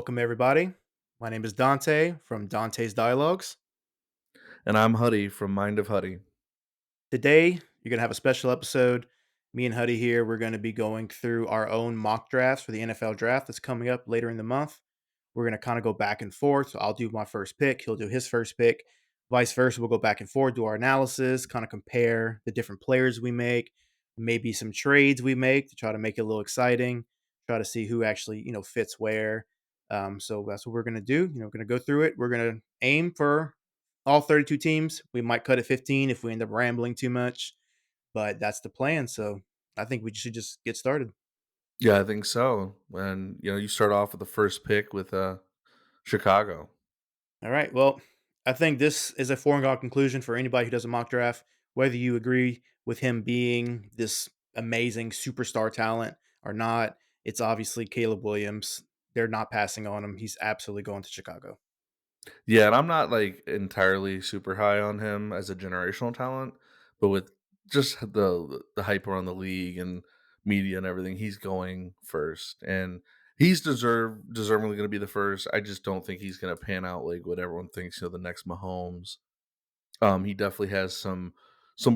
Welcome, everybody. My name is Dante from Dante's Dialogues. And I'm Huddy from Mind of Huddy. Today, you're going to have a special episode. Me and Huddy here, we're going to be going through our own mock drafts for the NFL draft that's coming up later in the month. We're going to kind of go back and forth. So I'll do my first pick, he'll do his first pick, vice versa. We'll go back and forth, do our analysis, kind of compare the different players we make, maybe some trades we make to try to make it a little exciting, try to see who actually, fits where. So that's what we're going to do. We're going to go through it. We're going to aim for all 32 teams. We might cut it 15 if we end up rambling too much, but that's the plan. So I think we should just get started. Yeah, I think so. And you start off with the first pick with Chicago. All right. Well, I think this is a foregone conclusion for anybody who does a mock draft, whether you agree with him being this amazing superstar talent or not. It's obviously Caleb Williams. They're not passing on him. He's absolutely going to Chicago. Yeah, and I'm not like entirely super high on him as a generational talent, but with just the hype around the league and media and everything, he's going first. And he's deservingly gonna be the first. I just don't think he's gonna pan out like what everyone thinks, the next Mahomes. He definitely has some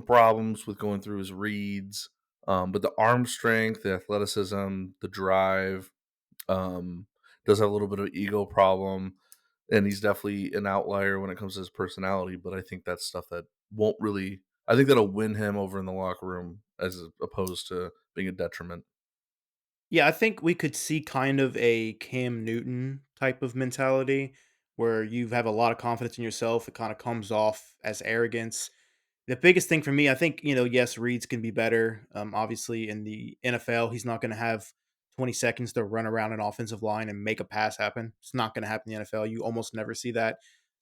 problems with going through his reads. But the arm strength, the athleticism, the drive, um, does have a little bit of ego problem, and he's definitely an outlier when it comes to his personality. But I think that's stuff that won't really. I think that'll win him over in the locker room as opposed to being a detriment. Yeah, I think we could see kind of a Cam Newton type of mentality where you have a lot of confidence in yourself. It kind of comes off as arrogance. The biggest thing for me, I think, yes, Reeds can be better. Obviously, in the NFL, he's not going to have 20 seconds to run around an offensive line and make a pass happen. It's not going to happen in the NFL. You almost never see that.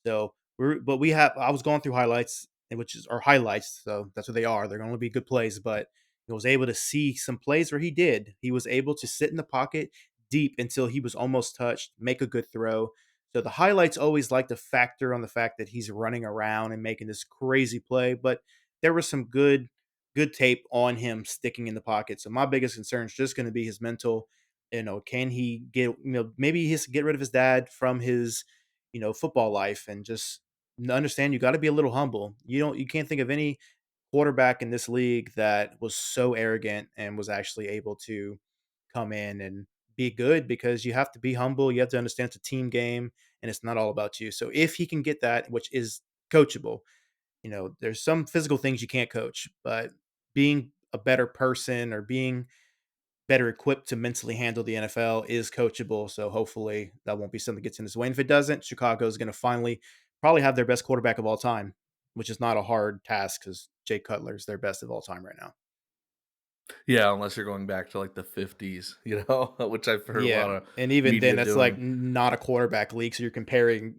So, but we have. I was going through highlights, which is or highlights. So that's what they are. They're going to be good plays, but I was able to see some plays where he did. He was able to sit in the pocket deep until he was almost touched, make a good throw. So the highlights always like to factor on the fact that he's running around and making this crazy play, but there was some good tape on him sticking in the pocket. So my biggest concern is just going to be his mental. Can he get maybe he has to get rid of his dad from his football life and just understand you got to be a little humble. You can't think of any quarterback in this league that was so arrogant and was actually able to come in and be good because you have to be humble. You have to understand it's a team game and it's not all about you. So if he can get that, which is coachable, there's some physical things you can't coach, but being a better person or being better equipped to mentally handle the NFL is coachable. So hopefully that won't be something that gets in his way. And if it doesn't, Chicago is going to finally probably have their best quarterback of all time, which is not a hard task because Jay Cutler is their best of all time right now. Yeah, unless you're going back to like the 50s, which I've heard a lot Yeah, of and even then, media that's like doing. not a quarterback league, so you're comparing,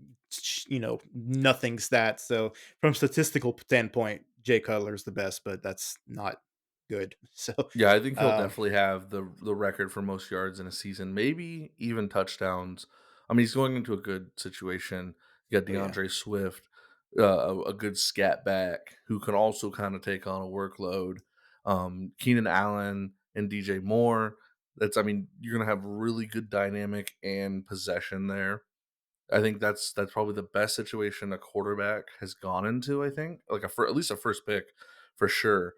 nothing stats. So from statistical standpoint, Jay Cutler is the best, but that's not good. So, Yeah, I think he'll um, definitely have the record for most yards in a season, maybe even touchdowns. I mean, he's going into a good situation. You got oh yeah, DeAndre Swift, a good scat back who can also kind of take on a workload. Keenan Allen and DJ Moore. I mean, you're gonna have really good dynamic and possession there. I think that's probably the best situation a quarterback has gone into. I think like at least a first pick for sure.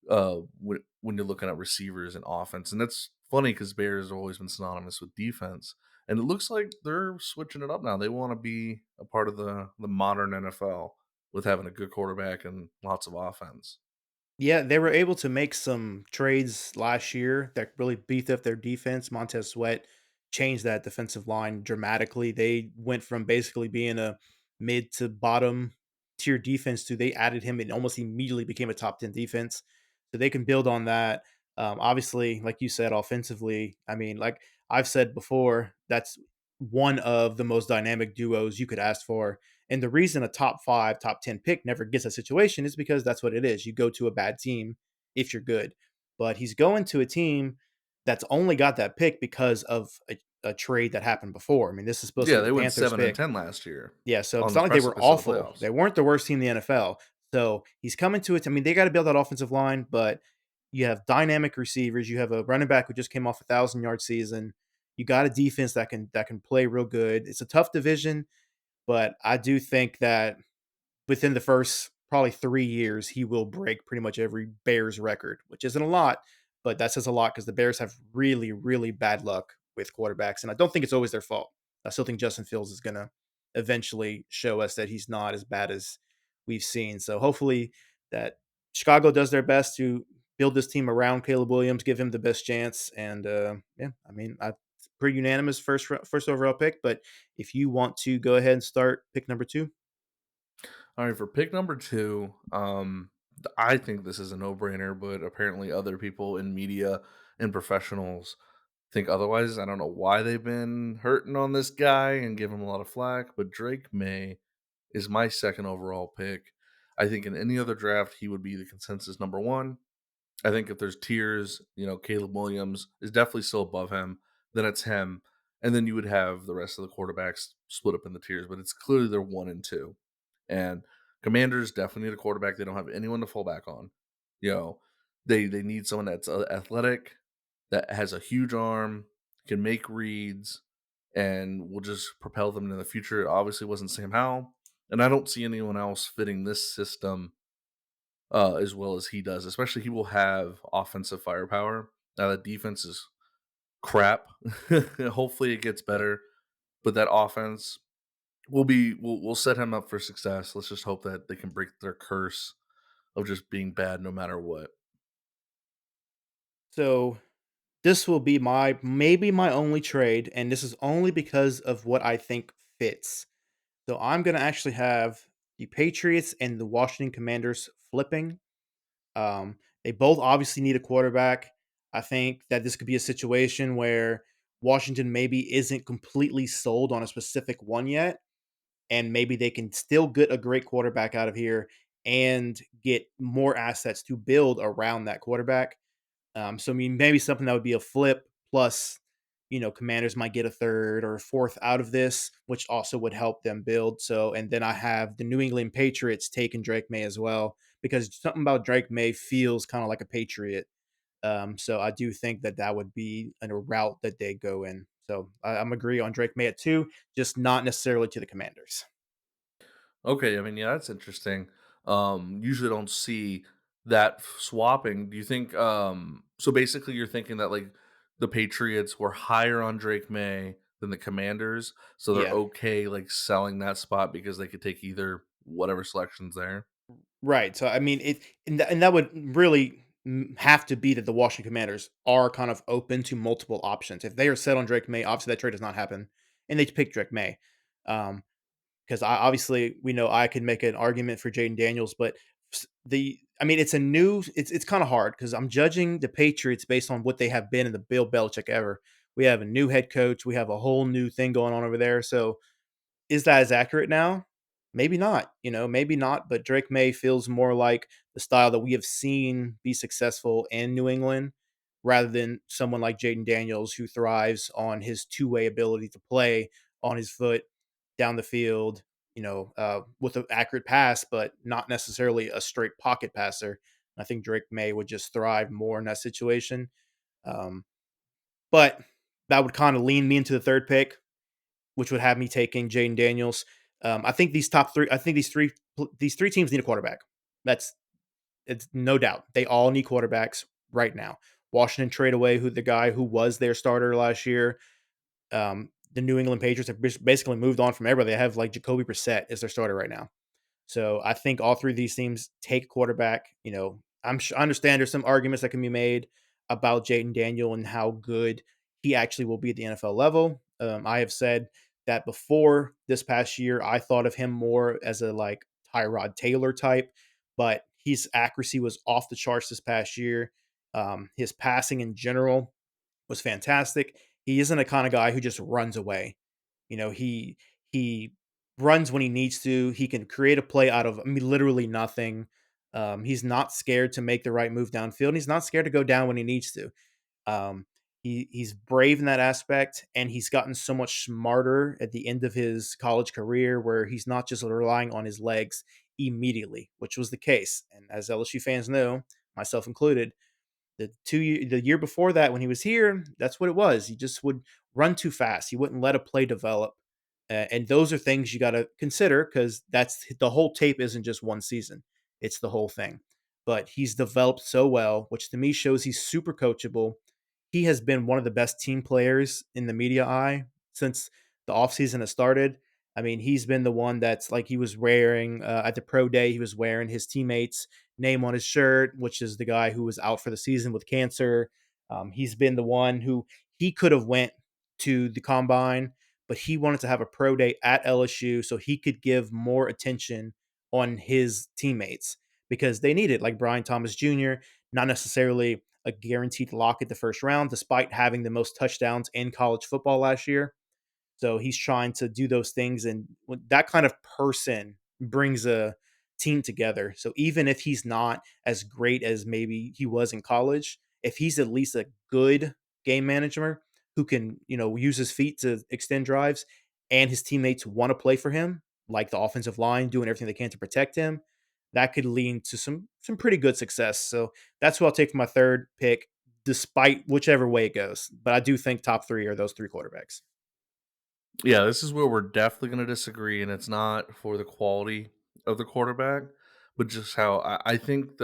When you're looking at receivers and offense, and that's funny because Bears have always been synonymous with defense, and it looks like they're switching it up now. They want to be a part of the modern NFL with having a good quarterback and lots of offense. yeah, they were able to make some trades last year that really beefed up their defense. Montez Sweat changed that defensive line dramatically. They went from basically being a mid to bottom tier defense to they added him and almost immediately became a top 10 defense. So they can build on that. Obviously, like you said, offensively, I mean, like I've said before, that's one of the most dynamic duos you could ask for. And the reason a top five, top 10 pick never gets a situation is because that's what it is. You go to a bad team if you're good. But he's going to a team that's only got that pick because of a trade that happened before. I mean, this is supposed to Yeah, be the they went Panthers seven and pick. ten last year Yeah, so on it's the not like they were precipice of the awful. playoffs. They weren't the worst team in the NFL. So he's coming to it. I mean, they got to build that offensive line, but you have dynamic receivers. You have a running back who just came off 1,000-yard season. You got a defense that can play real good. It's a tough division, but I do think that within the first probably 3 years, he will break pretty much every Bears record, which isn't a lot, but that says a lot because the Bears have really, really bad luck with quarterbacks, and I don't think it's always their fault. I still think Justin Fields is gonna eventually show us that he's not as bad as we've seen. So hopefully that Chicago does their best to build this team around Caleb Williams, give him the best chance, and yeah, I mean, I pretty unanimous first overall pick. But if you want to go ahead and start pick number two. All right, for pick number two, I think this is a no-brainer, but apparently other people in media and professionals think otherwise. I don't know why they've been hurting on this guy and give him a lot of flack, but Drake May is my second overall pick. I think in any other draft, he would be the consensus number one. I think if there's tiers, Caleb Williams is definitely still above him. Then it's him, and then you would have the rest of the quarterbacks split up in the tiers. But it's clearly they're one and two, and Commanders definitely need a quarterback. They don't have anyone to fall back on. You know, they need someone that's athletic, that has a huge arm, can make reads, and will just propel them in the future. It obviously wasn't Sam Howell, and I don't see anyone else fitting this system as well as he does. Especially, he will have offensive firepower. Now, the defense is crap. Hopefully, it gets better, but that offense will set him up for success. Let's just hope that they can break their curse of just being bad no matter what. So this will be my maybe my only trade, and this is only because of what I think fits. So I'm gonna actually have the Patriots and the Washington Commanders flipping. They both obviously need a quarterback. I think that this could be a situation where Washington maybe isn't completely sold on a specific one yet, and maybe they can still get a great quarterback out of here and get more assets to build around that quarterback. So I mean, maybe something that would be a flip plus, Commanders might get a third or a fourth out of this, which also would help them build. So, and then I have the New England Patriots taking Drake May as well because something about Drake May feels kind of like a Patriot. So I do think that that would be a route that they go in. So I'm agree on Drake May at two, just not necessarily to the Commanders. Okay, I mean, yeah, that's interesting. Usually don't see that swapping. Do you think so basically you're thinking that like the Patriots were higher on Drake May than the Commanders, so they're Yeah. okay like selling that spot because they could take either whatever selections there. Right. So I mean, and that would really have to be that the Washington Commanders are kind of open to multiple options. If they are set on Drake May, obviously that trade does not happen, and they pick Drake May. Um, because I obviously we know I could make an argument for Jaden Daniels, but I mean it's kind of hard because I'm judging the Patriots based on what they have been in the Bill Belichick ever. We have a new head coach, we have a whole new thing going on over there, so is that as accurate now? Maybe not, maybe not, but Drake May feels more like the style that we have seen be successful in New England rather than someone like Jaden Daniels who thrives on his two-way ability to play on his foot down the field, with an accurate pass, but not necessarily a straight pocket passer. I think Drake May would just thrive more in that situation. Um, but that would kind of lean me into the third pick, which would have me taking Jaden Daniels. I think these top three. I think these three teams need a quarterback. That's it's no doubt. They all need quarterbacks right now. Washington trade away who the guy who was their starter last year. The New England Patriots have basically moved on from everybody. They have like Jacoby Brissett as their starter right now. So I think all three of these teams take quarterback. I understand there's some arguments that can be made about Jaden Daniel and how good he actually will be at the NFL level. I have said that before this past year, I thought of him more as a like Tyrod Taylor type, but his accuracy was off the charts this past year. His passing in general was fantastic. He isn't a kind of guy who just runs away. He runs when he needs to. He can create a play out of, I mean, literally nothing. He's not scared to make the right move downfield. And he's not scared to go down when he needs to. Um, he's brave in that aspect, and he's gotten so much smarter at the end of his college career, where he's not just relying on his legs immediately, which was the case. And as LSU fans know, myself included, The year before that when he was here, that's what it was. He just would run too fast. He wouldn't let a play develop. And those are things you got to consider because that's the whole tape isn't just one season. It's the whole thing. But he's developed so well, which to me shows he's super coachable. He has been one of the best team players in the media eye since the offseason has started. I mean, he's been the one that's like he was wearing at the pro day, he was wearing his teammates' name on his shirt, which is the guy who was out for the season with cancer. He's been the one who he could have went to the combine, but he wanted to have a pro day at LSU so he could give more attention on his teammates because they need it, like Brian Thomas Jr., not necessarily a guaranteed lock at the first round, despite having the most touchdowns in college football last year. So he's trying to do those things, and that kind of person brings a team together. So even if he's not as great as maybe he was in college, if he's at least a good game manager who can, use his feet to extend drives, and his teammates want to play for him, like the offensive line doing everything they can to protect him, that could lead to some pretty good success. So that's what I'll take for my third pick, despite whichever way it goes. But I do think top three are those three quarterbacks. Yeah, this is where we're definitely going to disagree, and it's not for the quality of the quarterback, but just how I think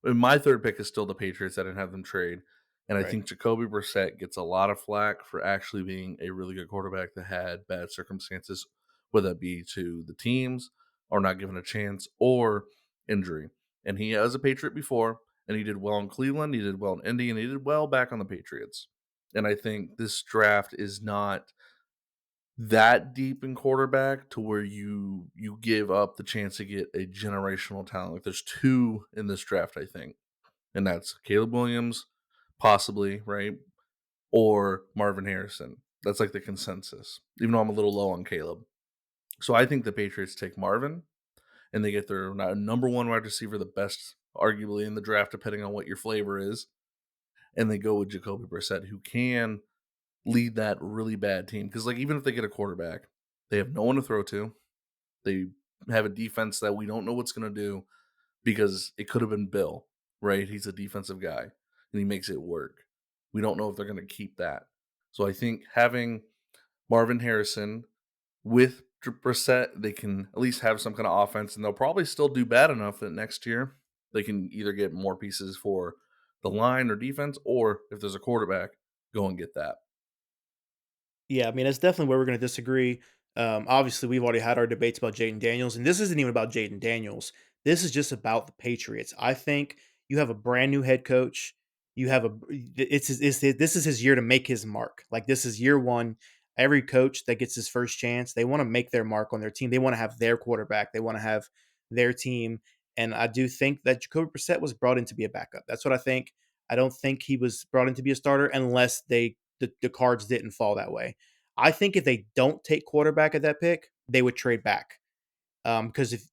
my third pick is still the Patriots. I didn't have them trade, and I Right. think Jacoby Brissett gets a lot of flack for actually being a really good quarterback that had bad circumstances, whether it be to the teams or not given a chance or injury. And he was a Patriot before, and he did well in Cleveland, he did well in Indy, and he did well back on the Patriots. And I think this draft is not that deep in quarterback to where you give up the chance to get a generational talent. Like there's two in this draft, I think, and that's Caleb Williams, possibly, right? Or Marvin Harrison. That's like the consensus, even though I'm a little low on Caleb. So I think the Patriots take Marvin and they get their number one wide receiver, the best arguably in the draft, depending on what your flavor is, and they go with Jacoby Brissett, who can lead that really bad team. Because like even if they get a quarterback, they have no one to throw to. They have a defense that we don't know what's going to do because it could have been Bill, right? He's a defensive guy and he makes it work. We don't know if they're going to keep that. So I think having Marvin Harrison with Brissett, they can at least have some kind of offense, and they'll probably still do bad enough that next year they can either get more pieces for the line or defense, or if there's a quarterback, go and get that. Yeah, I mean, that's definitely where we're going to disagree. Obviously, we've already had our debates about Jaden Daniels, and this isn't even about Jaden Daniels. This is just about the Patriots. I think you have a brand new head coach. You have this is his year to make his mark. Like this is year one. Every coach that gets his first chance, they want to make their mark on their team. They want to have their quarterback. They want to have their team. And I do think that Jacoby Brissett was brought in to be a backup. That's what I think. I don't think he was brought in to be a starter unless the cards didn't fall that way. I think if they don't take quarterback at that pick, they would trade back. Because if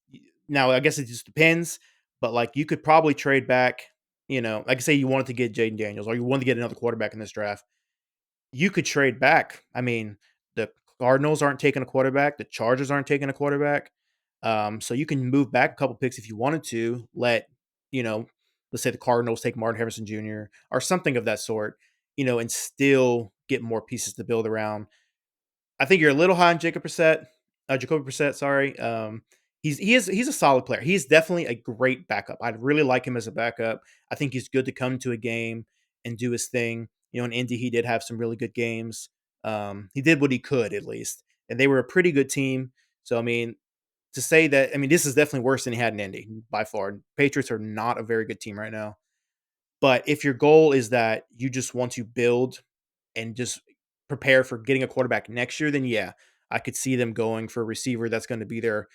now, I guess it just depends, but like you could probably trade back. Like say you wanted to get Jaden Daniels or you wanted to get another quarterback in this draft, you could trade back. I mean, the Cardinals aren't taking a quarterback, the Chargers aren't taking a quarterback. So you can move back a couple picks if you wanted to. You know, let's say the Cardinals take Martin Harrison Jr. or something of that sort, and still get more pieces to build around. I think you're a little high on Jacoby Brissett. Sorry, he's a solid player. He's definitely a great backup. I really like him as a backup. I think he's good to come to a game and do his thing. In Indy, he did have some really good games. He did what he could at least, and they were a pretty good team. So I mean, to say that, I mean, this is definitely worse than he had in Indy by far. Patriots are not a very good team right now. But if your goal is that you just want to build and just prepare for getting a quarterback next year, then yeah, I could see them going for a receiver that's going to be their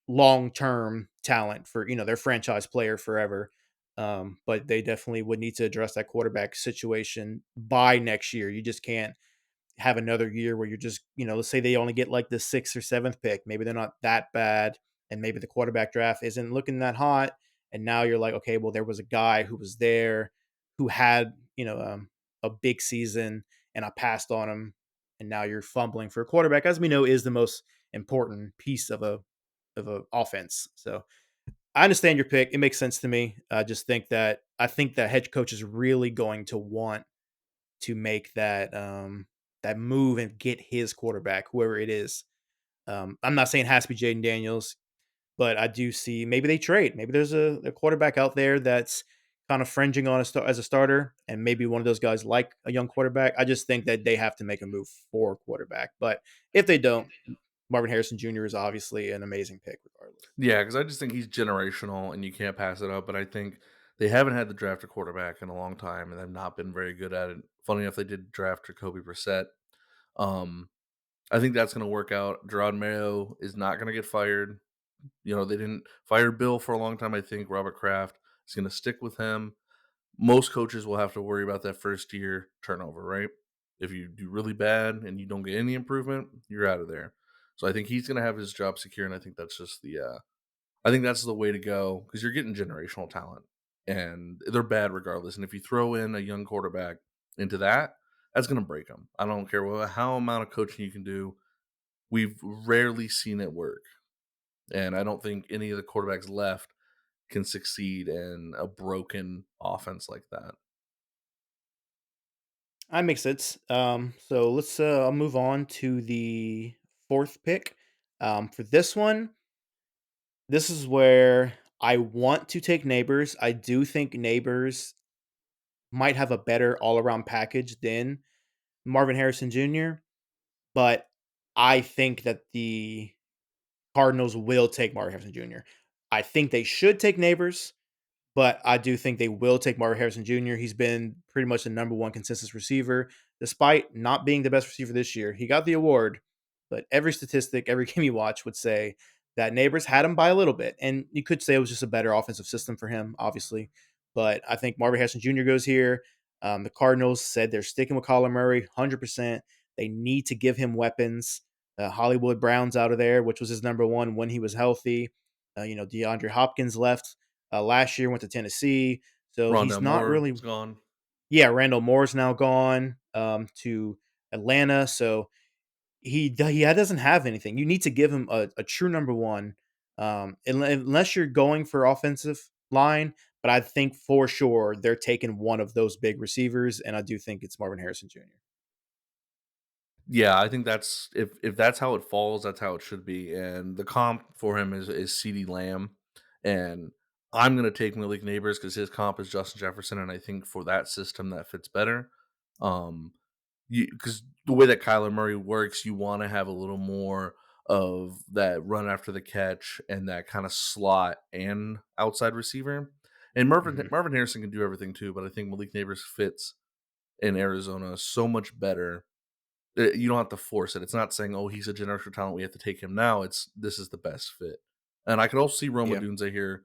long-term talent for, their franchise player forever. But they definitely would need to address that quarterback situation by next year. You just can't have another year where you're just, let's say they only get like the sixth or seventh pick. Maybe they're not that bad, and maybe the quarterback draft isn't looking that hot. And now you're like, okay, well, there was a guy who was there who had, a big season, and I passed on him. And now you're fumbling for a quarterback, as we know, is the most important piece of a offense. So I understand your pick. It makes sense to me. I think that head coach is really going to want to make that move and get his quarterback, whoever it is. I'm not saying it has to be Jaden Daniels, but I do see maybe they trade. Maybe there's a quarterback out there that's kind of fringing on as a starter, and maybe one of those guys like a young quarterback. I just think that they have to make a move for a quarterback. But if they don't, Marvin Harrison Jr. is obviously an amazing pick regardless. Yeah, because I just think he's generational and you can't pass it up. But I think they haven't had to draft a quarterback in a long time and they've not been very good at it. Funny enough, they did draft Jacoby Brissett. Um, I think that's going to work out. Gerard Mayo is not going to get fired. You know, they didn't fire Bill for a long time. I think Robert Kraft is going to stick with him. Most coaches will have to worry about that first year turnover, right? If you do really bad and you don't get any improvement, you're out of there. So I think he's going to have his job secure, and I think that's just I think that's the way to go because you're getting generational talent, and they're bad regardless. And if you throw in a young quarterback into that, that's going to break them. I don't care how amount of coaching you can do. We've rarely seen it work, and I don't think any of the quarterbacks left can succeed in a broken offense like that. That makes sense. So let's I'll move on to the fourth pick. For this one, this is where I want to take Neighbors. I do think Neighbors might have a better all around package than Marvin Harrison Jr., but I think that the Cardinals will take Marvin Harrison Jr. I think they should take Neighbors. But I do think they will take Marvin Harrison Jr. He's been pretty much the number one consensus receiver, despite not being the best receiver this year. He got the award, but every statistic, every game you watch would say that Neighbors had him by a little bit. And you could say it was just a better offensive system for him, obviously. But I think Marvin Harrison Jr. goes here. The Cardinals said they're sticking with Kyler Murray 100%. They need to give him weapons. Hollywood Brown's out of there, which was his number one when he was healthy. DeAndre Hopkins left last year, went to Tennessee. So he's Rondell not Moore really. is gone. Yeah, Randall Moore's now gone to Atlanta. So he doesn't have anything. You need to give him a true number one, unless you're going for offensive line. But I think for sure they're taking one of those big receivers, and I do think it's Marvin Harrison Jr. Yeah, I think that's if that's how it falls, that's how it should be. And the comp for him is CeeDee Lamb, and I'm gonna take Malik Neighbors because his comp is Justin Jefferson, and I think for that system that fits better. Um, because the way that Kyler Murray works, you want to have a little more of that run after the catch and that kind of slot and outside receiver. And Hmm. Marvin Harrison can do everything too, but I think Malik Neighbors fits in Arizona so much better. You don't have to force it. It's not saying, "Oh, he's a generational talent. We have to take him now." It's this is the best fit. And I could also see Roma Yeah, Dunze here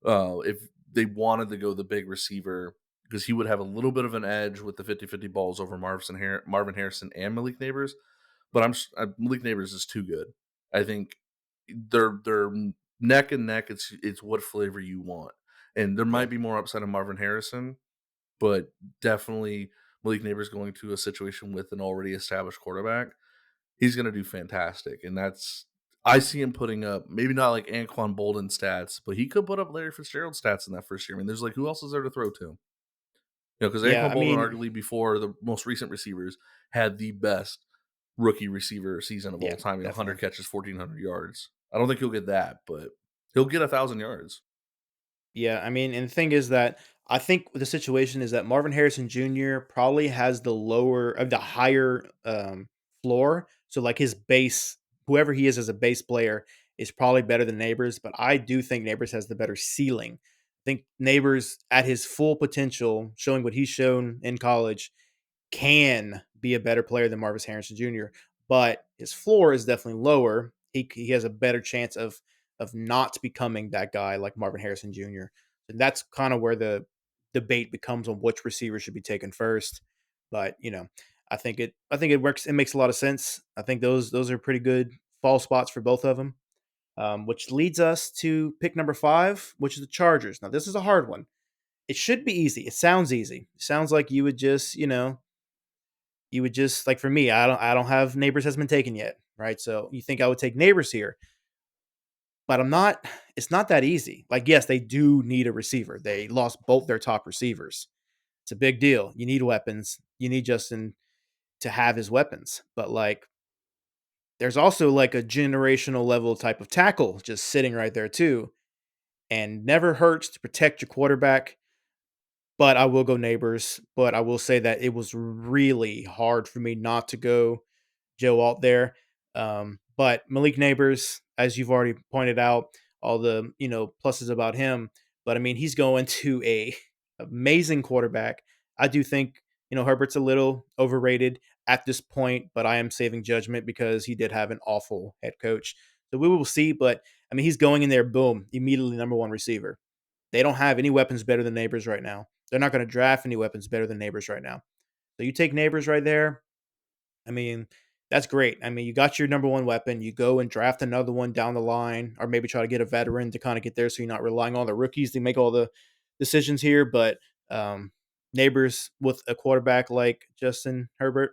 if they wanted to go the big receiver because he would have a little bit of an edge with the 50-50 balls over Marvin Harrison and Malik Neighbors. But Malik Neighbors is too good. I think they're neck and neck. It's what flavor you want, and there yeah. might be more upside of Marvin Harrison, but definitely Malik Neighbors going to a situation with an already established quarterback, he's going to do fantastic. And I see him putting up maybe not like Anquan Bolden stats, but he could put up Larry Fitzgerald stats in that first year. I mean, there's like who else is there to throw to? You know, because Yeah, Anquan I Bolden, mean, arguably before the most recent receivers, had the best rookie receiver season of yeah, all time. 100 definitely. catches, 1,400 yards. I don't think he'll get that, but he'll get 1,000 yards. Yeah, I mean, and the thing is that I think the situation is that Marvin Harrison Jr. probably has the higher floor. So like his base, whoever he is as a base player, is probably better than Neighbors. But I do think Neighbors has the better ceiling. I think Neighbors at his full potential, showing what he's shown in college, can be a better player than Marvis Harrison Jr., but his floor is definitely lower. He has a better chance of not becoming that guy like Marvin Harrison Jr. And that's kind of where the debate becomes on which receiver should be taken first. But I think it works. It makes a lot of sense. I think those are pretty good fall spots for both of them. Which leads us to pick number five, which is the Chargers. Now this is a hard one. It should be easy. It sounds easy. It sounds like you would just like for me, I don't have Neighbors has been taken yet, right? So you think I would take Neighbors here, but I'm not. It's not that easy. Like, yes, they do need a receiver. They lost both their top receivers. It's a big deal. You need weapons. You need Justin to have his weapons. But like, there's also like a generational level type of tackle just sitting right there too. And never hurts to protect your quarterback. But I will go Neighbors. But I will say that it was really hard for me not to go Joe Alt there. But Malik Neighbors, as you've already pointed out, all the pluses about him. But I mean, he's going to a amazing quarterback. I do think Herbert's a little overrated at this point, but I am saving judgment because he did have an awful head coach. So we will see. But I mean, he's going in there, boom, immediately number one receiver. They don't have any weapons better than Neighbors right now. They're not going to draft any weapons better than Neighbors right now. So you take Neighbors right there. I mean, that's great. I mean, you got your number one weapon. You go and draft another one down the line, or maybe try to get a veteran to kind of get there so you're not relying on the rookies to make all the decisions here. But um, Neighbors with a quarterback like Justin Herbert,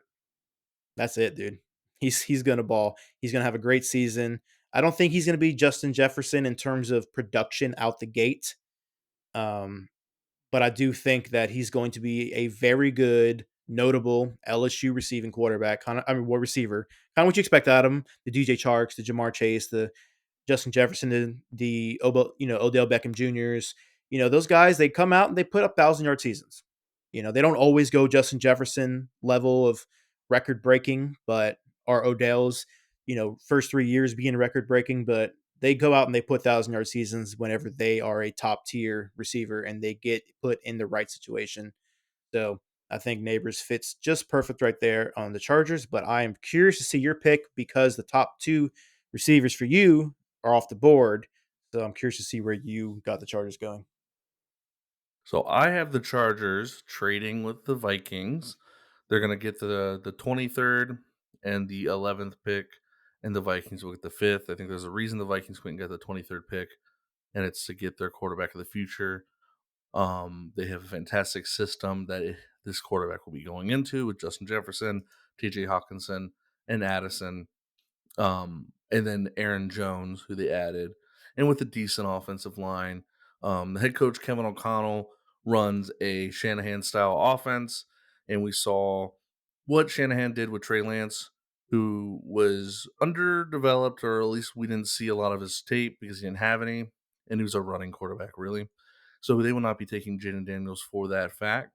that's it, dude. He's gonna ball. He's gonna have a great season. I don't think he's gonna be Justin Jefferson in terms of production out the gate. Um, but I do think that he's going to be a very good, notable LSU receiving quarterback, kind of, I mean, wide receiver, kind of what you expect out of him. The DJ Charks, the Jamar Chase, the Justin Jefferson, Odell Beckham Juniors. Those guys, they come out and they put up 1,000-yard seasons. They don't always go Justin Jefferson level of record breaking, but or Odell's, first 3 years being record breaking, but they go out and they put 1,000-yard seasons whenever they are a top tier receiver and they get put in the right situation. So I think Neighbors fits just perfect right there on the Chargers. But I am curious to see your pick because the top two receivers for you are off the board. So I'm curious to see where you got the Chargers going. So I have the Chargers trading with the Vikings. They're gonna get the 23rd and the 11th pick, and the Vikings will get the fifth. I think there's a reason the Vikings couldn't get the 23rd pick, and it's to get their quarterback of the future. They have a fantastic system that this quarterback will be going into with Justin Jefferson, TJ Hawkinson, and Addison. And then Aaron Jones, who they added, and with a decent offensive line. The head coach Kevin O'Connell runs a Shanahan style offense, and we saw what Shanahan did with Trey Lance, who was underdeveloped, or at least we didn't see a lot of his tape because he didn't have any, and he was a running quarterback, really. So they will not be taking Jaden Daniels for that fact.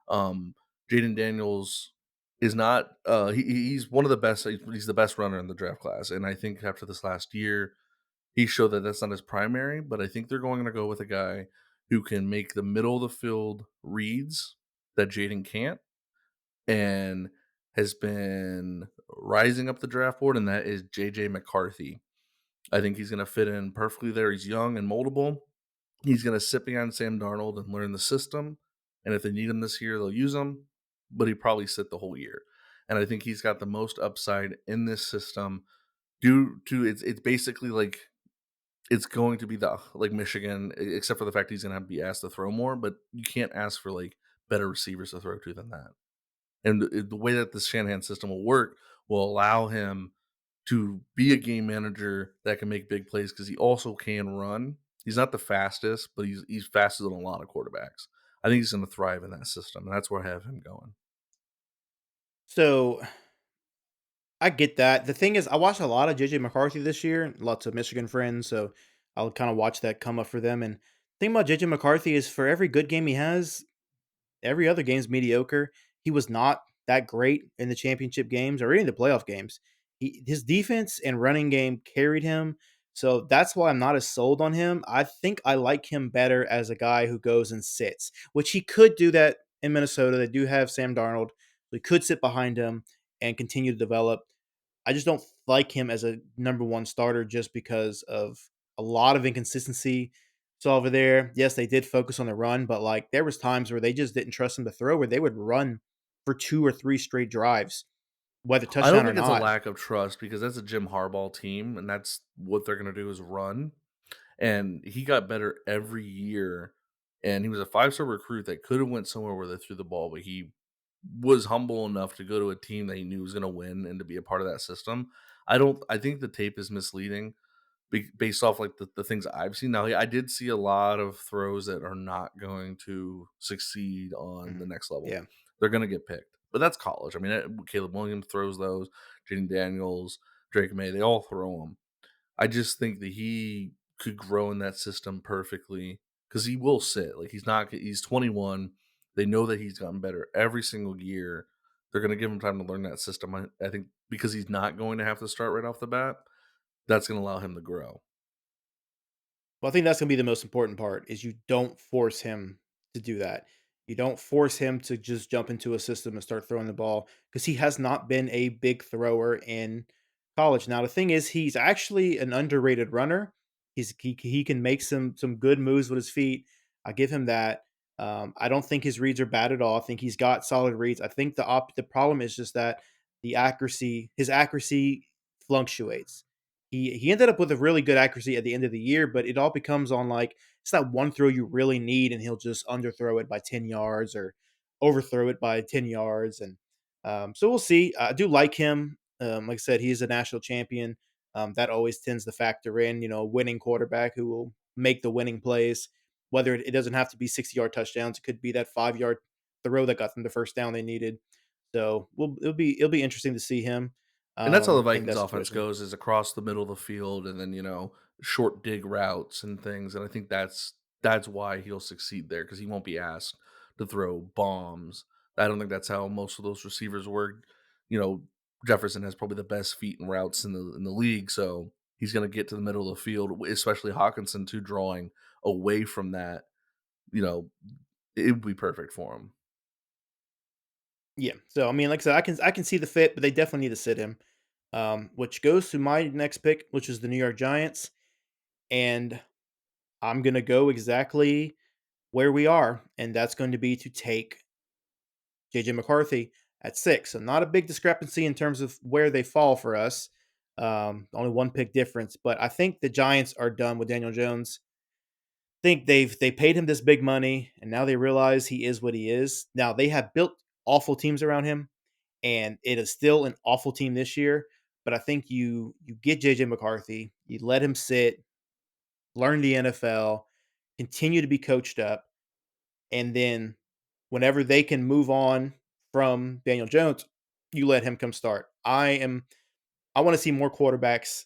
Um, Jaden Daniels is not he's one of the best, he's the best runner in the draft class, and I think after this last year he showed that that's not his primary, but I think they're going to go with a guy who can make the middle of the field reads that Jaden can't, and has been rising up the draft board, and that is JJ McCarthy. I think he's going to fit in perfectly there. He's young and moldable. He's going to sit behind Sam Darnold and learn the system. And if they need him this year, they'll use him, but he probably sit the whole year. And I think he's got the most upside in this system due to it's basically like it's going to be the like Michigan, except for the fact he's going to be asked to throw more, but you can't ask for like better receivers to throw to than that. And the way that this Shanahan system will work will allow him to be a game manager that can make big plays because he also can run. He's not the fastest, but he's faster than a lot of quarterbacks. I think he's going to thrive in that system, and that's where I have him going. So I get that. The thing is, I watched a lot of JJ McCarthy this year, lots of Michigan friends, so I'll kind of watch that come up for them. And the thing about JJ McCarthy is for every good game he has, every other game's mediocre. He was not that great in the championship games or any of the playoff games. His defense and running game carried him. So that's why I'm not as sold on him. I think I like him better as a guy who goes and sits, which he could do that in Minnesota. They do have Sam Darnold. We could sit behind him and continue to develop. I just don't like him as a number one starter just because of a lot of inconsistency. So over there, yes, they did focus on the run, but like there was times where they just didn't trust him to throw, where they would run for 2 or 3 straight drives, whether I don't touchdown or think it's a not. lack of trust because that's a Jim Harbaugh team, and that's what they're going to do is run. And he got better every year, and he was a five-star recruit that could have went somewhere where they threw the ball, but he was humble enough to go to a team that he knew was going to win and to be a part of that system. I think the tape is misleading. based off like the things I've seen. Now, yeah, I did see a lot of throws that are not going to succeed on the Mhm. next level. Yeah. They're going to get picked, but that's college. I mean, Caleb Williams throws those, Jaden Daniels, Drake May, they all throw them. I just think that he could grow in that system perfectly because he will sit. Like he's not. He's 21. They know that he's gotten better every single year. They're going to give him time to learn that system. I think because he's not going to have to start right off the bat, that's going to allow him to grow. Well, I think that's gonna be the most important part is you don't force him to do that. You don't force him to just jump into a system and start throwing the ball because he has not been a big thrower in college. Now, the thing is, he's actually an underrated runner. He can make some good moves with his feet. I give him that. I don't think his reads are bad at all. I think he's got solid reads. I think the problem is just that his accuracy fluctuates. He ended up with a really good accuracy at the end of the year, but it all becomes on like it's that one throw you really need, and he'll just underthrow it by 10 yards or overthrow it by 10 yards. And so we'll see. I do like him. Like I said, he's a national champion. That always tends to factor in, a winning quarterback who will make the winning plays. Whether it doesn't have to be 60-yard touchdowns, it could be that 5 yard throw that got them the first down they needed. So it'll be interesting to see him And that's how the in Vikings that offense situation. goes is across the middle of the field and then, short dig routes and things. And I think that's why he'll succeed there because he won't be asked to throw bombs. I don't think that's how most of those receivers work. You know, Jefferson has probably the best feet and routes in the league, so he's going to get to the middle of the field, especially Hawkinson too, drawing away from that. You know, it would be perfect for him. Yeah. So I mean, like I said, I can see the fit, but they definitely need to sit him. Which goes to my next pick, which is the New York Giants, and I'm gonna go exactly where we are, and that's going to be to take JJ McCarthy at 6. So not a big discrepancy in terms of where they fall for us. Only one pick difference, but I think the Giants are done with Daniel Jones. Think they paid him this big money, and now they realize he is what he is. Now they have built awful teams around him, and it is still an awful team this year. But I think you get JJ McCarthy, you let him sit, learn the NFL, continue to be coached up, and then whenever they can move on from Daniel Jones, you let him come start. I want to see more quarterbacks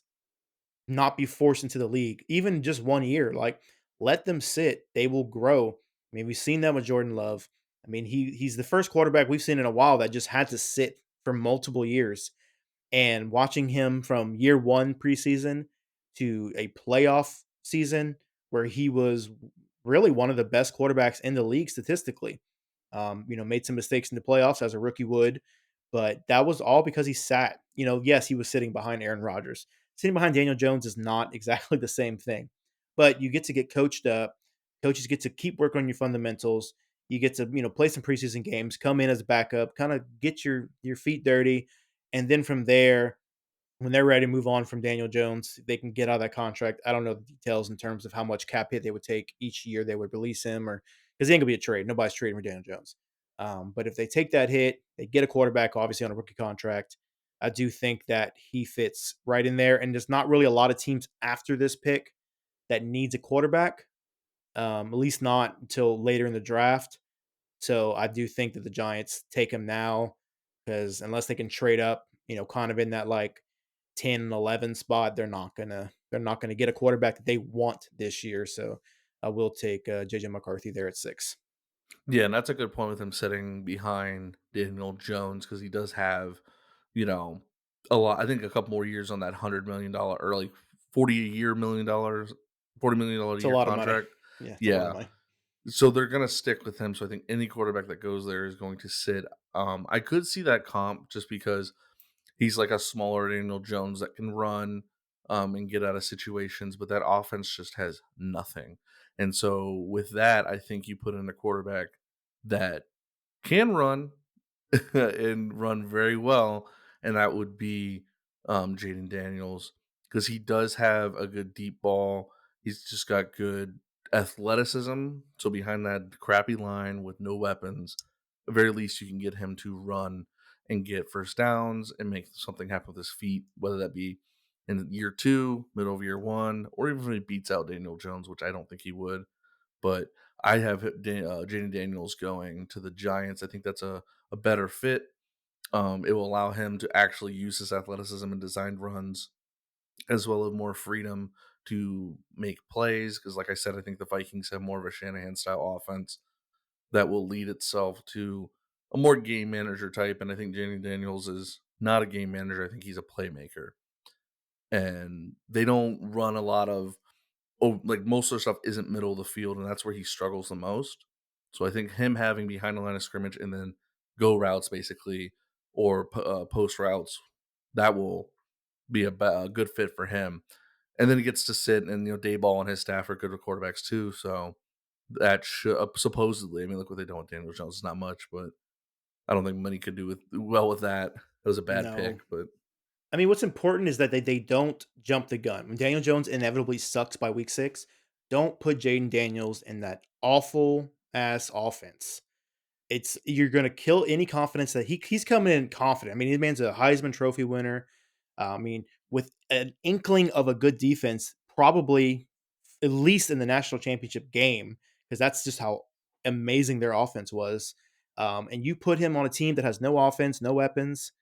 not be forced into the league, even just 1 year. Like, let them sit. They will grow. I mean, we've seen that with Jordan Love. I mean, he's the first quarterback we've seen in a while that just had to sit for multiple years. And watching him from year one preseason to a playoff season where he was really one of the best quarterbacks in the league statistically. Made some mistakes in the playoffs as a rookie would, but that was all because he sat. Yes, he was sitting behind Aaron Rodgers. Sitting behind Daniel Jones is not exactly the same thing, but you get to get coached up. Coaches get to keep working on your fundamentals. You get to play some preseason games, come in as a backup, kind of get your feet dirty, and then from there, when they're ready to move on from Daniel Jones, they can get out of that contract. I don't know the details in terms of how much cap hit they would take each year they would release him, or because it ain't gonna be a trade. Nobody's trading for Daniel Jones. But if they take that hit, they get a quarterback, obviously on a rookie contract. I do think that he fits right in there, and there's not really a lot of teams after this pick that needs a quarterback. At least not until later in the draft. So I do think that the Giants take him now because unless they can trade up, kind of in that like 10 and 11 spot, they're not gonna get a quarterback that they want this year. So I will take JJ McCarthy there at 6. Yeah, and that's a good point with him sitting behind Daniel Jones because he does have, you know, a lot. I think a couple more years on that $100 million or like 40 a year $1 million, $40 million a It's a year lot of money. contract. Yeah, it's a lot of Yeah, money. so they're gonna stick with him. So I think any quarterback that goes there is going to sit. I could see that comp just because he's like a smaller Daniel Jones that can run and get out of situations, but that offense just has nothing. And so with that, I think you put in a quarterback that can run and run very well, and that would be Jaden Daniels because he does have a good deep ball. He's just got good athleticism. So behind that crappy line with no weapons, at very least you can get him to run and get first downs and make something happen with his feet, whether that be in year 2, middle of year 1, or even if he beats out Daniel Jones, which I don't think he would. But I have Jaden Daniels going to the Giants. I think that's a better fit. It will allow him to actually use his athleticism and designed runs, as well as more freedom to make plays. Because, like I said, I think the Vikings have more of a Shanahan style offense that will lead itself to a more game manager type. And I think Jaden Daniels is not a game manager. I think he's a playmaker. And they don't run a lot of, oh, like most of the stuff isn't middle of the field, and that's where he struggles the most. So I think him having behind the line of scrimmage and then go routes basically, or post routes, that will be a good fit for him. And then he gets to sit, and Dayball and his staff are good with quarterbacks too. So that should supposedly, I mean, look what they done with Daniel Jones. It's not much, but I don't think money could do with well with that. It was a bad pick, No. but I mean, what's important is that they don't jump the gun. When Daniel Jones inevitably sucks by week 6, don't put Jaden Daniels in that awful ass offense. It's you're gonna kill any confidence that he's coming in confident. I mean, the man's a Heisman Trophy winner. I mean, with an inkling of a good defense, probably at least in the national championship game, because that's just how amazing their offense was. And you put him on a team that has no offense, no weapons.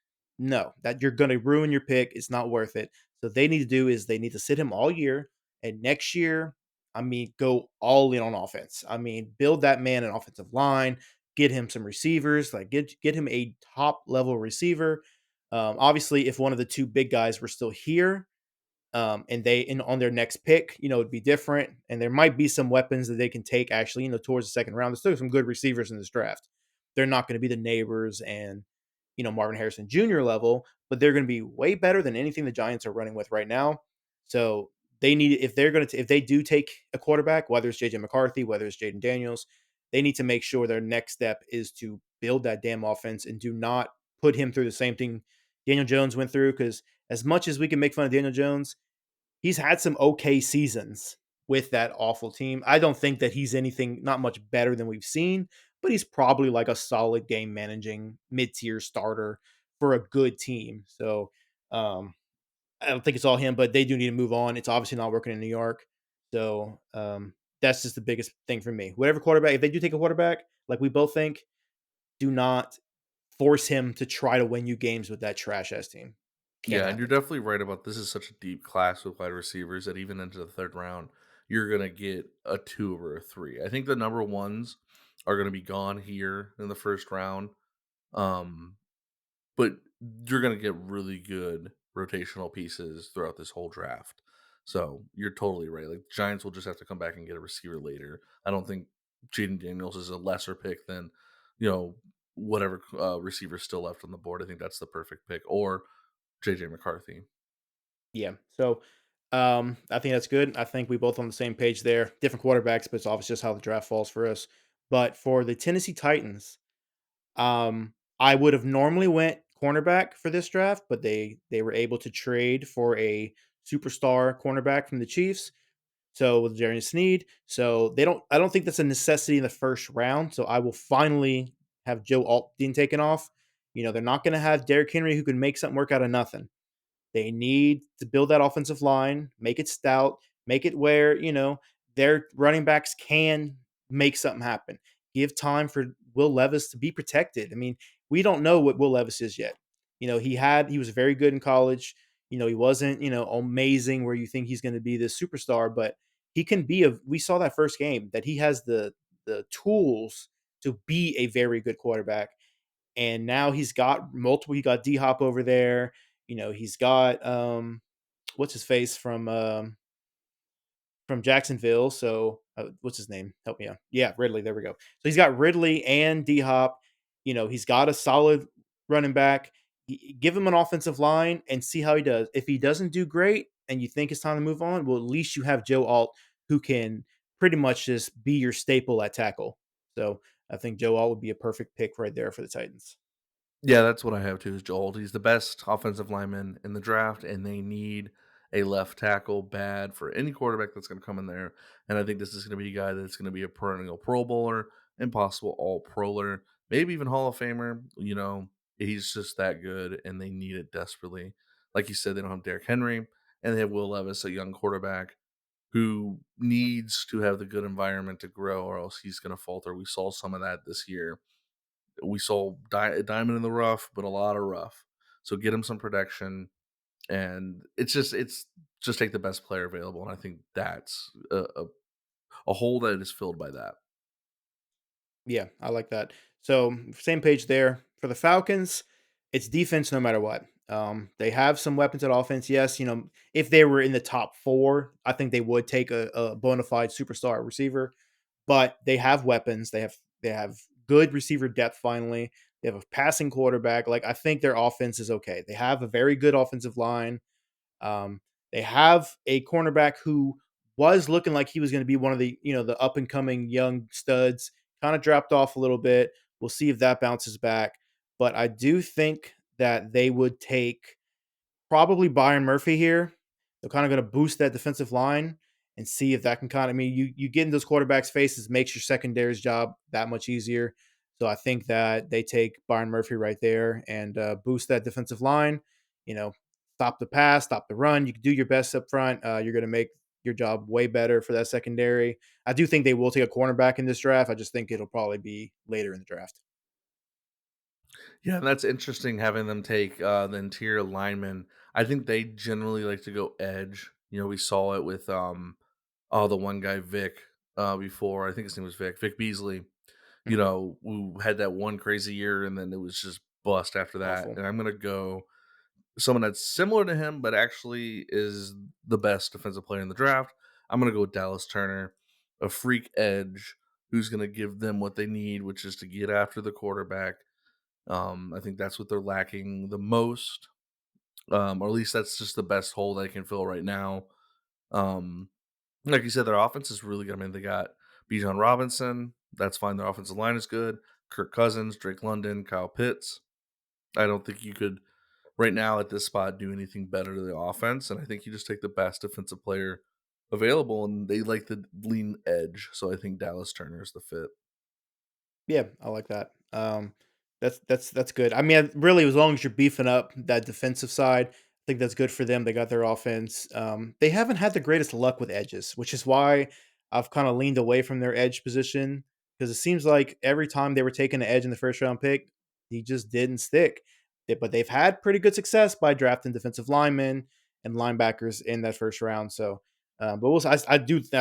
No, that you're going to ruin your pick. It's not worth it. So they need to do is they need to sit him all year, and next year, I mean, go all in on offense. I mean, build that man an offensive line, get him some receivers, like get him a top level receiver. Obviously, if one of the two big guys were still here, and they in on their next pick, it'd be different. And there might be some weapons that they can take actually, towards the second round. There's still some good receivers in this draft. They're not going to be the neighbors and Marvin Harrison Jr. level, but they're going to be way better than anything the Giants are running with right now. So they need if they're going to if they do take a quarterback, whether it's JJ McCarthy, whether it's Jaden Daniels, they need to make sure their next step is to build that damn offense and do not put him through the same thing Daniel Jones went through. Because as much as we can make fun of Daniel Jones, he's had some okay seasons with that awful team. I don't think that he's anything not much better than we've seen, but he's probably like a solid game managing mid-tier starter for a good team. So, I don't think it's all him, but they do need to move on. It's obviously not working in New York. So, that's just the biggest thing for me. Whatever quarterback, if they do take a quarterback, like we both think, do not force him to try to win you games with that trash ass team. Can't yeah, and you're happen. definitely right about this is such a deep class with wide receivers that even into the third round, you're gonna get a 2 or a 3. I think the number ones are gonna be gone here in the first round. Um, but you're gonna get really good rotational pieces throughout this whole draft. So you're totally right. Like Giants will just have to come back and get a receiver later. I don't think Jaden Daniels is a lesser pick than, you know, whatever receiver still left on the board. I think that's the perfect pick. Or JJ McCarthy. Yeah. So, I think that's good. I think we both on the same page there. Different quarterbacks, but it's obviously just how the draft falls for us. But for the Tennessee Titans, I would have normally went cornerback for this draft, but they were able to trade for a superstar cornerback from the Chiefs. So with Jerry Sneed, so they don't. I don't think that's a necessity in the first round. So I will finally have Joe Altman taken off. They're not going to have Derrick Henry who can make something work out of nothing. They need to build that offensive line, make it stout, make it where, their running backs can make something happen. Give time for Will Levis to be protected. I mean, we don't know what Will Levis is yet. He was very good in college. He wasn't, amazing where you think he's going to be this superstar, but he can be we saw that first game that he has the tools to be a very good quarterback, and now he's got multiple. He got D Hop over there. He's got what's his face from Jacksonville. So what's his name? Help me out. Yeah, Ridley. There we go. So he's got Ridley and D Hop. He's got a solid running back. Give him an offensive line and see how he does. If he doesn't do great and you think it's time to move on, well, at least you have Joe Alt who can pretty much just be your staple at tackle. So I think Joe Alt would be a perfect pick right there for the Titans. Yeah, that's what I have too. Is Joel? He's the best offensive lineman in the draft, and they need a left tackle bad for any quarterback that's going to come in there. And I think this is going to be a guy that's going to be a perennial Pro Bowler, impossible All Proler, maybe even Hall of Famer. He's just that good, and they need it desperately. Like you said, they don't have Derrick Henry. and they have Will Levis, a young quarterback who needs to have the good environment to grow, or else he's going to falter. We saw some of that this year. We saw a diamond in the rough, but a lot of rough. So get him some protection, and it's just take the best player available, and I think that's a hole that is filled by that. Yeah, I like that. So same page there for the Falcons. It's defense no matter what. They have some weapons at offense. Yes, if they were in the top four, I think they would take a bona fide superstar receiver. But they have weapons. They have good receiver depth. Finally, they have a passing quarterback. Like I think their offense is okay. They have a very good offensive line. Um, they have a cornerback who was looking like he was going to be one of the up and coming young studs. Kind of dropped off a little bit. We'll see if that bounces back. But I do think that they would take probably Byron Murphy here. They're kind of going to boost that defensive line and see if that can kind of, I mean, you get in those quarterbacks' faces makes your secondary's job that much easier. So I think that they take Byron Murphy right there and boost that defensive line. You know, stop the pass, stop the run. You can do your best up front. You're going to make your job way better for that secondary. I do think they will take a cornerback in this draft. I just think it'll probably be later in the draft. Yeah, that's interesting having them take the interior linemen. I think they generally like to go edge. We saw it with the one guy Vic before. I think his name was Vic Beasley. Mhm. Who had that one crazy year and then it was just bust after that. Awful. And I'm gonna go someone that's similar to him, but actually is the best defensive player in the draft. I'm gonna go with Dallas Turner, a freak edge who's gonna give them what they need, which is to get after the quarterback. I think that's what they're lacking the most, or at least that's just the best hole they can fill right now. Um, like you said, their offense is really good. I mean, they got Bijan Robinson. That's fine. Their offensive line is good. Kirk Cousins, Drake London, Kyle Pitts. I don't think you could right now at this spot do anything better to the offense. And I think you just take the best defensive player available, and they like the lean edge. So I think Dallas Turner is the fit. Yeah, I like that. That's good. I mean, really, as long as you're beefing up that defensive side, I think that's good for them. They got their offense. They haven't had the greatest luck with edges, which is why I've kind of leaned away from their edge position because it seems like every time they were taking an edge in the first round pick, he just didn't stick. But they've had pretty good success by drafting defensive linemen and linebackers in that first round. So, but I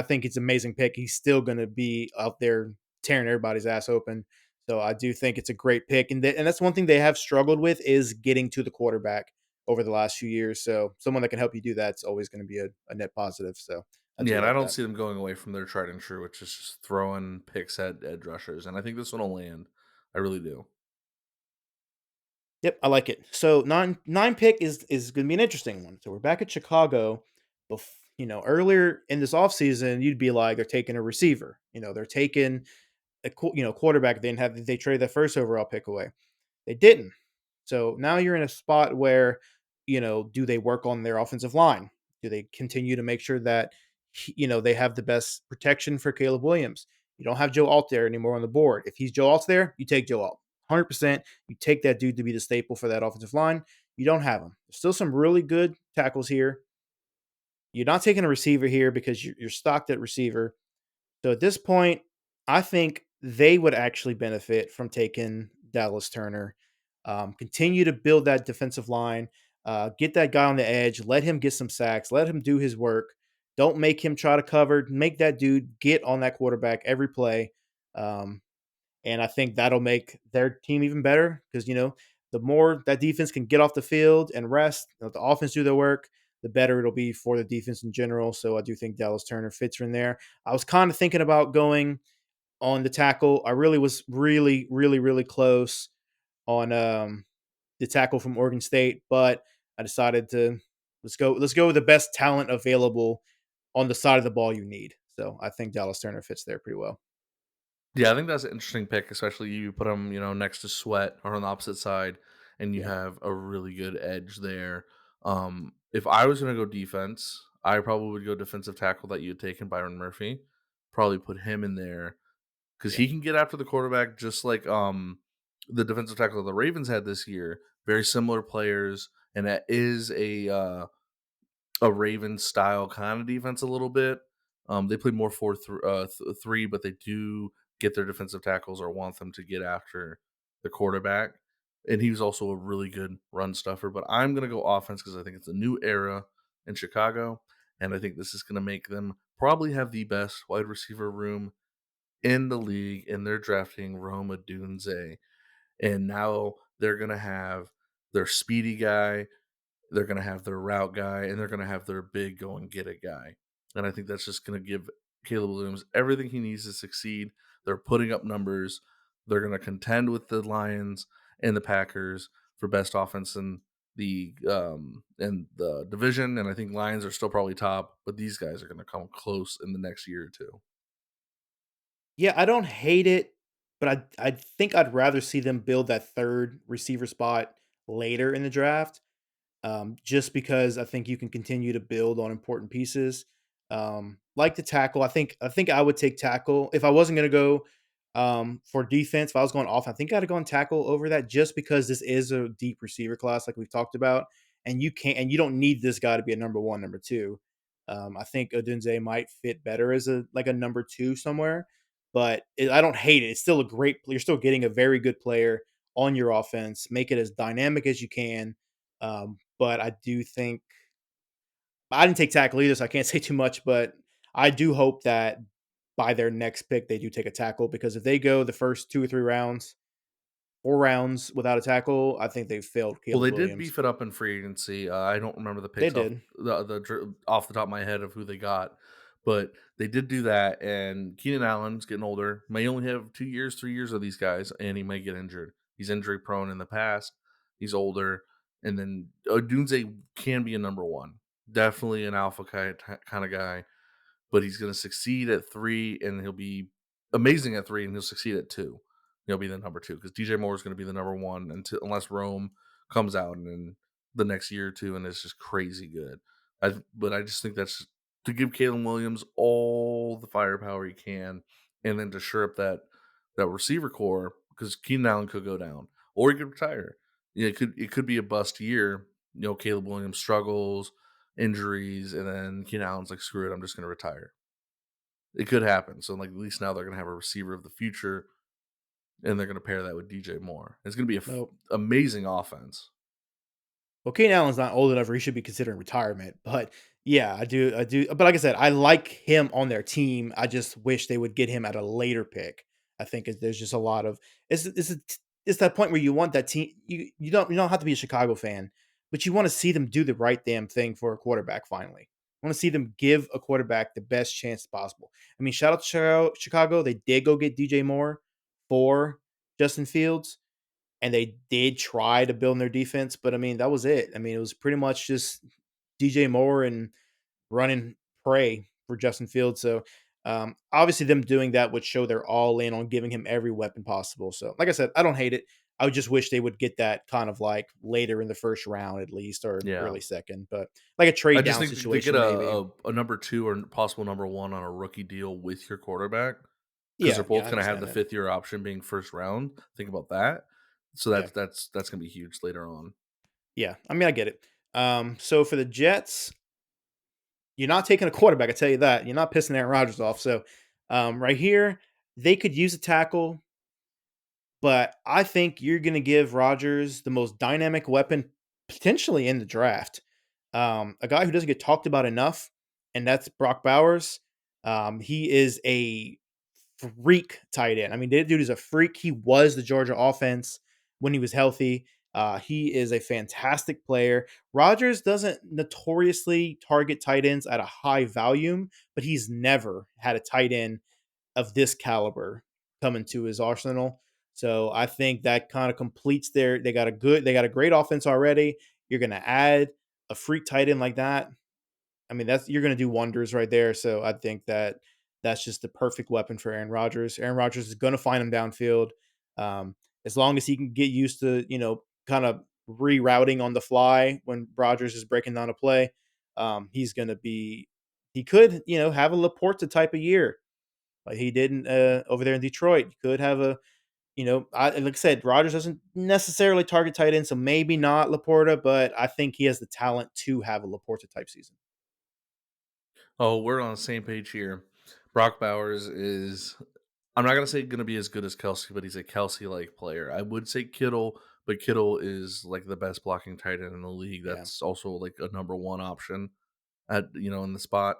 think it's an amazing pick. He's still going to be out there tearing everybody's ass open. So I do think it's a great pick, and that's one thing they have struggled with is getting to the quarterback over the last few years. So someone that can help you do that's always going to be a net positive. So I Yeah, do and I like don't that. see them going away from their tried and true, which is just throwing picks at edge rushers. And I think this one will land. I really do. Yep, I like it. So nine pick is going to be an interesting one. So we're back at Chicago. Earlier in this offseason, you'd be like they're taking a receiver. They're taking a quarterback. They traded the first overall pick away. They didn't. So now you're in a spot where, do they work on their offensive line? Do they continue to make sure that, they have the best protection for Caleb Williams? You don't have Joe Alt there anymore on the board. If he's Joe Alt there, you take Joe Alt. 100%. You take that dude to be the staple for that offensive line. You don't have him. There's still some really good tackles here. You're not taking a receiver here because you're stocked at receiver. So at this point, I think they would actually benefit from taking Dallas Turner. Continue to build that defensive line. Get that guy on the edge. Let him get some sacks. Let him do his work. Don't make him try to cover. Make that dude get on that quarterback every play. Um, and I think that'll make their team even better because, the more that defense can get off the field and rest, let the offense do their work, the better it'll be for the defense in general. So I do think Dallas Turner fits in there. I was kind of thinking about going on the tackle. I really was really, really, really close on the tackle from Oregon State, but I decided to let's go with the best talent available on the side of the ball you need. So I think Dallas Turner fits there pretty well. Yeah, I think that's an interesting pick, especially you put him, next to Sweat or on the opposite side, and you Yeah. have a really good edge there. If I was going to go defense, I probably would go defensive tackle that you had taken, Byron Murphy. Probably put him in there because Yeah. he can get after the quarterback just like the defensive tackle the Ravens had this year. Very similar players, and that is a Ravens style kind of defense a little bit. They play more 4-3, but they do get their defensive tackles or want them to get after the quarterback. And he was also a really good run stuffer. But I'm going to go offense because I think it's a new era in Chicago. And I think this is going to make them probably have the best wide receiver room in the league. And they're drafting Roma Dunze. And now they're going to have their speedy guy, they're gonna have their route guy, and they're gonna have their big go and get it guy. And I think that's just gonna give Caleb Williams everything he needs to succeed. They're putting up numbers. They're gonna contend with the Lions and the Packers for best offense in the division. And I think Lions are still probably top, but these guys are gonna come close in the next year or two. Yeah, I don't hate it, but I think I'd rather see them build that 3rd receiver spot later in the draft. Just because I think you can continue to build on important pieces. Like the tackle, I think I would take tackle if I wasn't going to go for defense. If I was going off, I think I'd have gone tackle over that, just because this is a deep receiver class, like we've talked about, and you don't need this guy to be a number one, number two. I think Odunze might fit better as a like a number two somewhere, but I don't hate it. It's still a great. You're still getting a very good player on your offense. Make it as dynamic as you can, but I do think I didn't take tackle either, so I can't say too much. But I do hope that by their next pick, they do take a tackle, because if they go the first 2 or 3 rounds, 4 rounds without a tackle, I think they've failed Well, Caleb they did Williams. beef it up in free agency. I don't remember the They picks did. off the top of my head of who they got, but they did do that. And Keenan Allen's getting older. May only have 2 years, 3 years of these guys, and he may get injured. He's injury prone in the past. He's older, and then Dunze can be a number one, definitely an alpha kind of guy, but he's going to succeed at three, and he'll be amazing at three, and he'll succeed at two. He'll be the number two because DJ Moore is going to be the number one unless Rome comes out in the next year or two and it's just crazy good. But I just think that's to give Kalen Williams all the firepower he can, and then to shore up that receiver core because Keenan Allen could go down or he could retire. Yeah, it could be a bust year. Caleb Williams struggles, injuries, and then Keenan Allen's like, screw it, I'm just going to retire. It could happen. So like at least now they're going to have a receiver of the future, and they're going to pair that with DJ Moore. It's going to be Nope. amazing offense. Well, Keenan Allen's not old enough where he should be considering retirement. But yeah, I do. But like I said, I like him on their team. I just wish they would get him at a later pick. I think there's just a lot of it's that point where you want that team. You don't have to be a Chicago fan, but you want to see them do the right damn thing for a quarterback. Finally, I want to see them give a quarterback the best chance possible. I mean, shout out to Chicago. They did go get DJ Moore for Justin Fields, and they did try to build their defense, but I mean, that was it. I mean, it was pretty much just DJ Moore and running prey for Justin Fields. So obviously, them doing that would show they're all in on giving him every weapon possible. So, like I said, I don't hate it. I would just wish they would get that kind of like later in the first round at least, or Yeah. early second, but like a I trade just down think to get situation maybe. a number two or possible number one on a rookie deal with your quarterback, because they're Yeah, both I going to have understand the that. 5th year option being first round. Think about that. So Yeah, that's going to be huge later on. yeah. I mean, I get it. So for the Jets, you're not taking a quarterback, I tell you that. You're not pissing Aaron Rodgers off. So, right here, they could use a tackle, but I think you're going to give Rodgers the most dynamic weapon potentially in the draft. A guy who doesn't get talked about enough, and that's Brock Bowers. He is a freak tight end. I mean, that dude is a freak. He was the Georgia offense when he was healthy. He is a fantastic player. Rodgers doesn't notoriously target tight ends at a high volume, but he's never had a tight end of this caliber coming to his arsenal. So I think that kind of completes they got a great offense already. You're going to add a freak tight end like that. I mean, that's you're going to do wonders right there. So I think that's just the perfect weapon for Aaron Rodgers. Aaron Rodgers is going to find him downfield. Um, as long as he can get used to, kind of rerouting on the fly when Rodgers is breaking down a play, he's going to be, he could, have a Laporta type of year like he did over there in Detroit. You could have like I said, Rodgers doesn't necessarily target tight end, so maybe not Laporta, but I think he has the talent to have a Laporta type season. Oh, we're on the same page here. Brock Bowers is, I'm not gonna say gonna be as good as Kelsey, but he's a Kelsey-like player. I would say Kittle, but Kittle is like the best blocking tight end in the league. Yeah. That's also like a number one option at in the spot.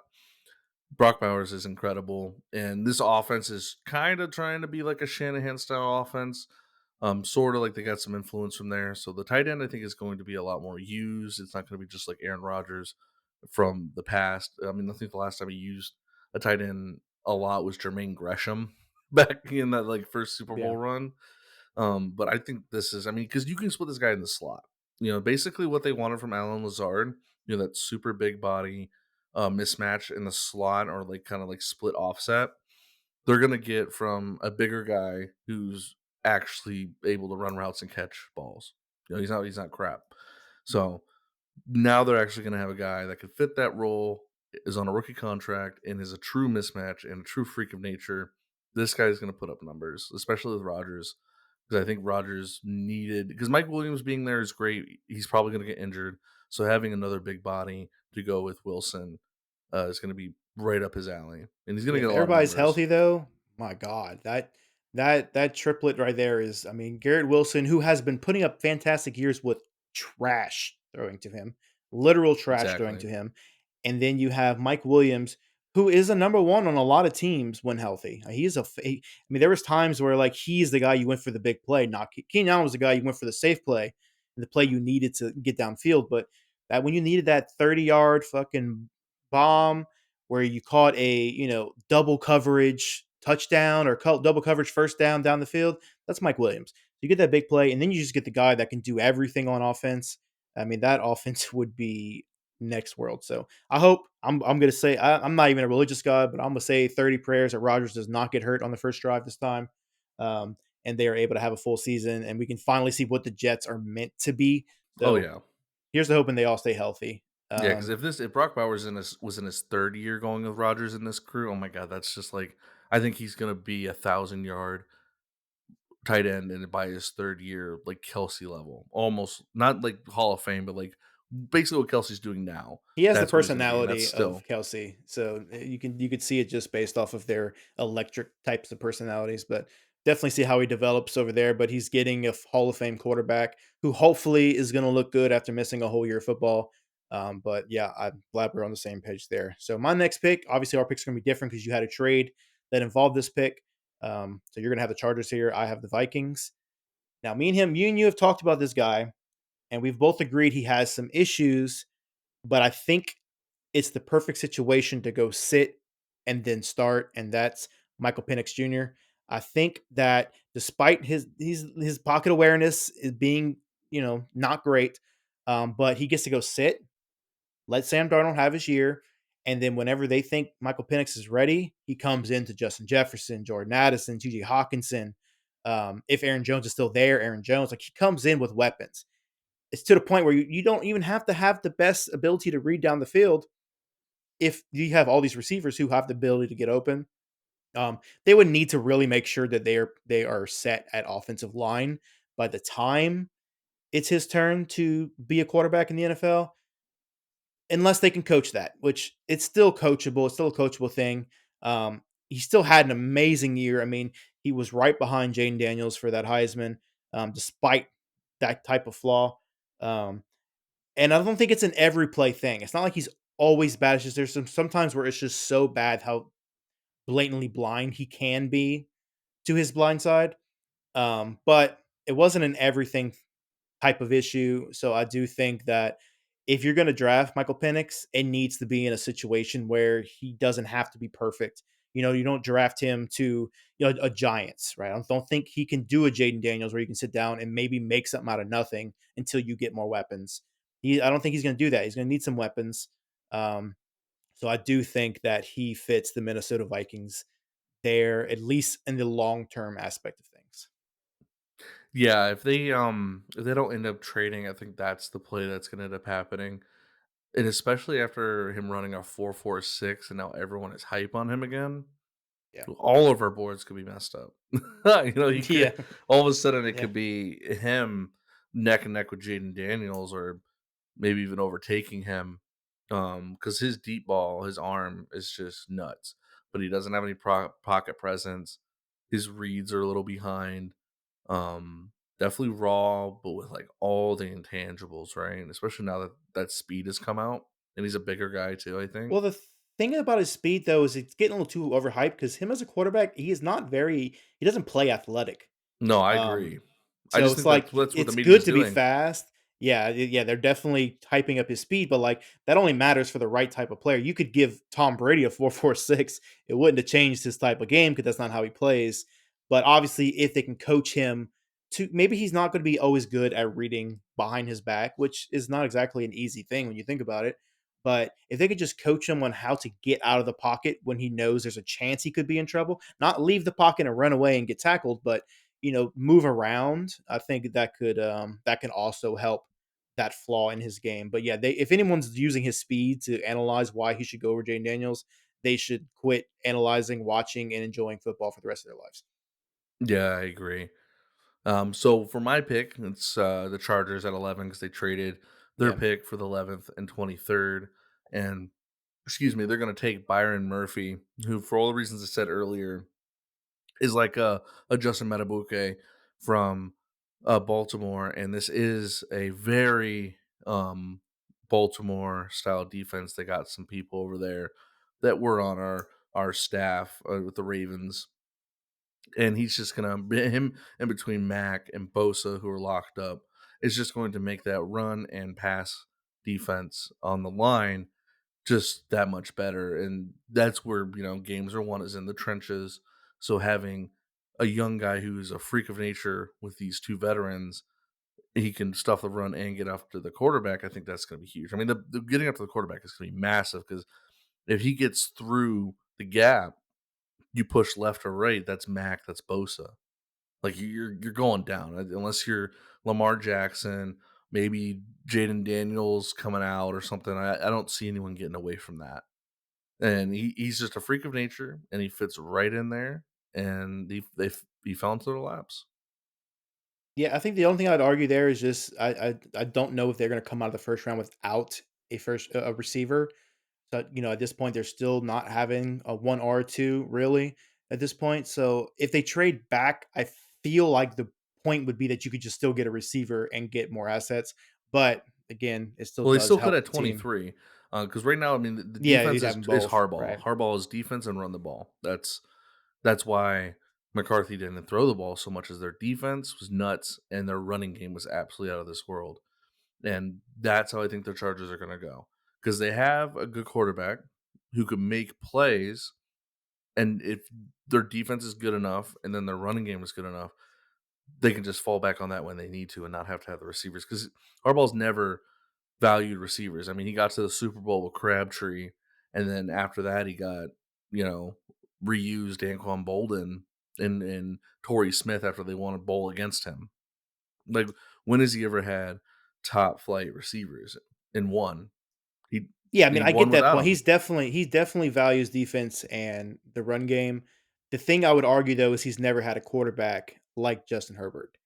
Brock Bowers is incredible, and this offense is kind of trying to be like a Shanahan style offense. Sort of like they got some influence from there. So the tight end I think is going to be a lot more used. It's not going to be just like Aaron Rodgers from the past. I mean, I think the last time he used a tight end a lot was Jermaine Gresham back in that like first Super Yeah. Bowl run. But I think this is, I mean, because you can split this guy in the slot. Basically what they wanted from Alan Lazard, that super big body mismatch in the slot or like kind of like split offset. They're gonna get from a bigger guy who's actually able to run routes and catch balls. He's not crap. So now they're actually going to have a guy that could fit that role, is on a rookie contract, and is a true mismatch and a true freak of nature. This guy is going to put up numbers, especially with Rodgers, because I think Rodgers needed, because Mike Williams being there is great. He's probably going to get injured, so having another big body to go with Wilson is going to be right up his alley, and he's going to Yeah, get if a lot of everybody's numbers. healthy though, my god, that triplet right there is, I mean, Garrett Wilson, who has been putting up fantastic years with trash throwing to him, literal trash throwing Exactly. to him, and then you have Mike Williams, who is a number 1 on a lot of teams when healthy. He's I mean, there was times where, like, he's the guy you went for the big play, not Keenan Allen was the guy you went for the safe play, the play you needed to get downfield, but that when you needed that 30-yard fucking bomb where you caught a, double coverage touchdown or double coverage first down the field, that's Mike Williams. You get that big play, and then you just get the guy that can do everything on offense. I mean, that offense would be next world. So I hope I'm gonna say I'm not even a religious guy, but I'm gonna say 30 prayers that Rodgers does not get hurt on the first drive this time, um, and they are able to have a full season, and we can finally see what the Jets are meant to be. Oh So yeah. here's the hoping they all stay healthy. Yeah, because if Brock Bowers was in his third year going with Rodgers in this crew, oh my god, that's just like, I think he's gonna be 1,000 yard tight end and by his third year, like Kelsey level, almost not like Hall of Fame, but like basically what Kelsey's doing now. He has the That's what he's gonna be, and that's personality of still. Kelsey, so you could see it just based off of their electric types of personalities, but definitely see how he develops over there. But he's getting a Hall of Fame quarterback who hopefully is going to look good after missing a whole year of football. But yeah, I'm glad we're on the same page there. So my next pick, obviously our picks are going to be different because you had a trade that involved this pick. So you're going to have the Chargers here. I have the Vikings. Now, me and you have talked about this guy, and we've both agreed he has some issues, but I think it's the perfect situation to go sit and then start, and that's Michael Penix Jr. I think that despite his pocket awareness is being, not great, but he gets to go sit, let Sam Darnold have his year, and then whenever they think Michael Penix is ready, he comes into Justin Jefferson, Jordan Addison, T.J. Hawkinson. If Aaron Jones is still there, Aaron Jones, like he comes in with weapons. It's to the point where you don't even have to have the best ability to read down the field if you have all these receivers who have the ability to get open. They would need to really make sure that they are set at offensive line by the time it's his turn to be a quarterback in the NFL, unless they can coach that, which it's still coachable. It's still a coachable thing. He still had an amazing year. I mean, he was right behind Jane Daniels for that Heisman, despite that type of flaw. Um, and I don't think it's an every play thing. It's not like he's always bad. It's just there's sometimes where it's just so bad how blatantly blind he can be to his blind side. But it wasn't an everything type of issue. So I do think that if you're going to draft Michael Penix, it needs to be in a situation where he doesn't have to be perfect. You don't draft him to a Giants, right? I don't think he can do a Jaden Daniels where you can sit down and maybe make something out of nothing until you get more weapons. I don't think he's going to do that. He's going to need some weapons. Um, so I do think that he fits the Minnesota Vikings there, at least in the long term aspect of things. Yeah, if they don't end up trading, I think that's the play that's gonna end up happening. And especially after him running a 4.46 and now everyone is hype on him again, Yeah. all of our boards could be messed up. He Yeah. could, all of a sudden it Yeah. could be him neck and neck with Jaden Daniels or maybe even overtaking him. Because his deep ball, his arm is just nuts, but he doesn't have any pocket presence. His reads are a little behind. Definitely raw, but with like all the intangibles, right? And especially now that that speed has come out, and he's a bigger guy too. I think. Well, the thing about his speed though is it's getting a little too overhyped because him as a quarterback, he is not very he doesn't play athletic. No, I Um, agree. I so just it's think that's like that's what the it's media good is to be doing. fast. Yeah, yeah, they're definitely hyping up his speed, but like that only matters for the right type of player. You could give Tom Brady a 4.46, it wouldn't have changed his type of game because that's not how he plays. But obviously, if they can coach him to maybe he's not going to be always good at reading behind his back, which is not exactly an easy thing when you think about it. But if they could just coach him on how to get out of the pocket when he knows there's a chance he could be in trouble, not leave the pocket and run away and get tackled, but move around. I think that can also help that flaw in his game. But yeah, they if anyone's using his speed to analyze why he should go over Jane Daniels, they should quit analyzing, watching, and enjoying football for the rest of their lives. Yeah, I agree. So for my pick, it's the Chargers at 11 because they traded their Yeah. pick for the 11th and 23rd, and excuse me, they're going to take Byron Murphy, who for all the reasons I said earlier is like a Justin Matabuke from Baltimore, and this is a very Baltimore style defense. They got some people over there that were on our staff with the Ravens, and he's just gonna him in between Mac and Bosa, who are locked up, is just going to make that run and pass defense on the line just that much better. And that's where, games are won is in the trenches. So having a young guy who's a freak of nature with these two veterans, he can stuff the run and get after the quarterback. I think that's going to be huge. I mean, the getting up to the quarterback is going to be massive because if he gets through the gap, you push left or right. That's Mac. That's Bosa. Like you're going down unless you're Lamar Jackson, maybe Jaden Daniels coming out or something. I don't see anyone getting away from that. And he's just a freak of nature, and he fits right in there, and he fell into their laps. Yeah, I think the only thing I'd argue there is just I don't know if they're going to come out of the first round without a receiver. So, at this point, they're still not having a 1 or 2 really at this point. So, if they trade back, I feel like the point would be that you could just still get a receiver and get more assets. But again, it still Well, they does still could help at the team. 23, because right now, I mean, the Yeah, defense you'd is have them is both, Harbaugh. right? Harbaugh is defense and run the ball. That's why McCarthy didn't throw the ball so much as their defense was nuts and their running game was absolutely out of this world. And that's how I think the Chargers are going to go because they have a good quarterback who can make plays, and if their defense is good enough and then their running game is good enough, they can just fall back on that when they need to and not have to have the receivers because Harbaugh's never valued receivers. I mean, he got to the Super Bowl with Crabtree, and then after that, he got you know reused Anquan Bolden and Torrey Smith after they won a bowl against him. Like, when has he ever had top flight receivers in one? He Yeah, I mean, he I won get that without point. them. He definitely values defense and the run game. The thing I would argue though is he's never had a quarterback like Justin Herbert.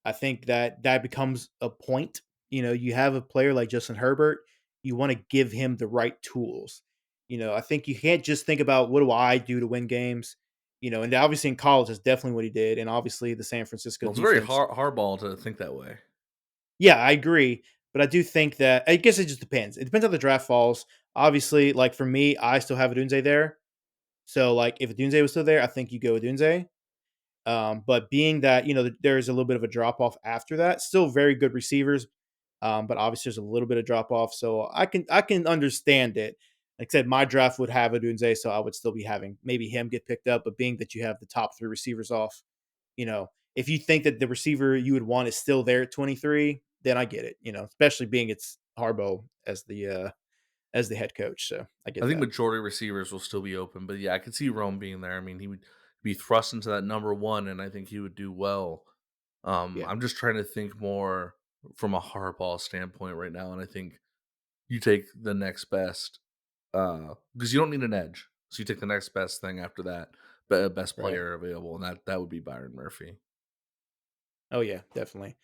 I think that becomes a point. You have a player like Justin Herbert, you want to give him the right tools. I think you can't just think about what do I do to win games. And obviously in college that's definitely what he did, and obviously the San Francisco Well, it's very defense. hardball to think that way. Yeah, I agree, but I do think that I guess it just depends. It depends how the draft falls. Obviously, like for me, I still have Adunze there. So like if Adunze was still there, I think you go Adunze. But being that there's a little bit of a drop off after that, still very good receivers. But obviously there's a little bit of drop off, so I can understand it. Like I said, my draft would have Adunze, so I would still be having maybe him get picked up. But being that you have the top 3 receivers off, if you think that the receiver you would want is still there at 23, then I get it. Especially being it's Harbaugh as the head coach, so I I get think that. majority receivers will still be open, but yeah, I could see Rome being there. I mean, he would be thrust into that number one, and I think he would do well. Yeah, I'm just trying to think more from a hardball standpoint right now, and I think you take the next best because you don't need an edge, so you take the next best thing after that, best right. player available, and that would be Byron Murphy. Oh yeah, definitely.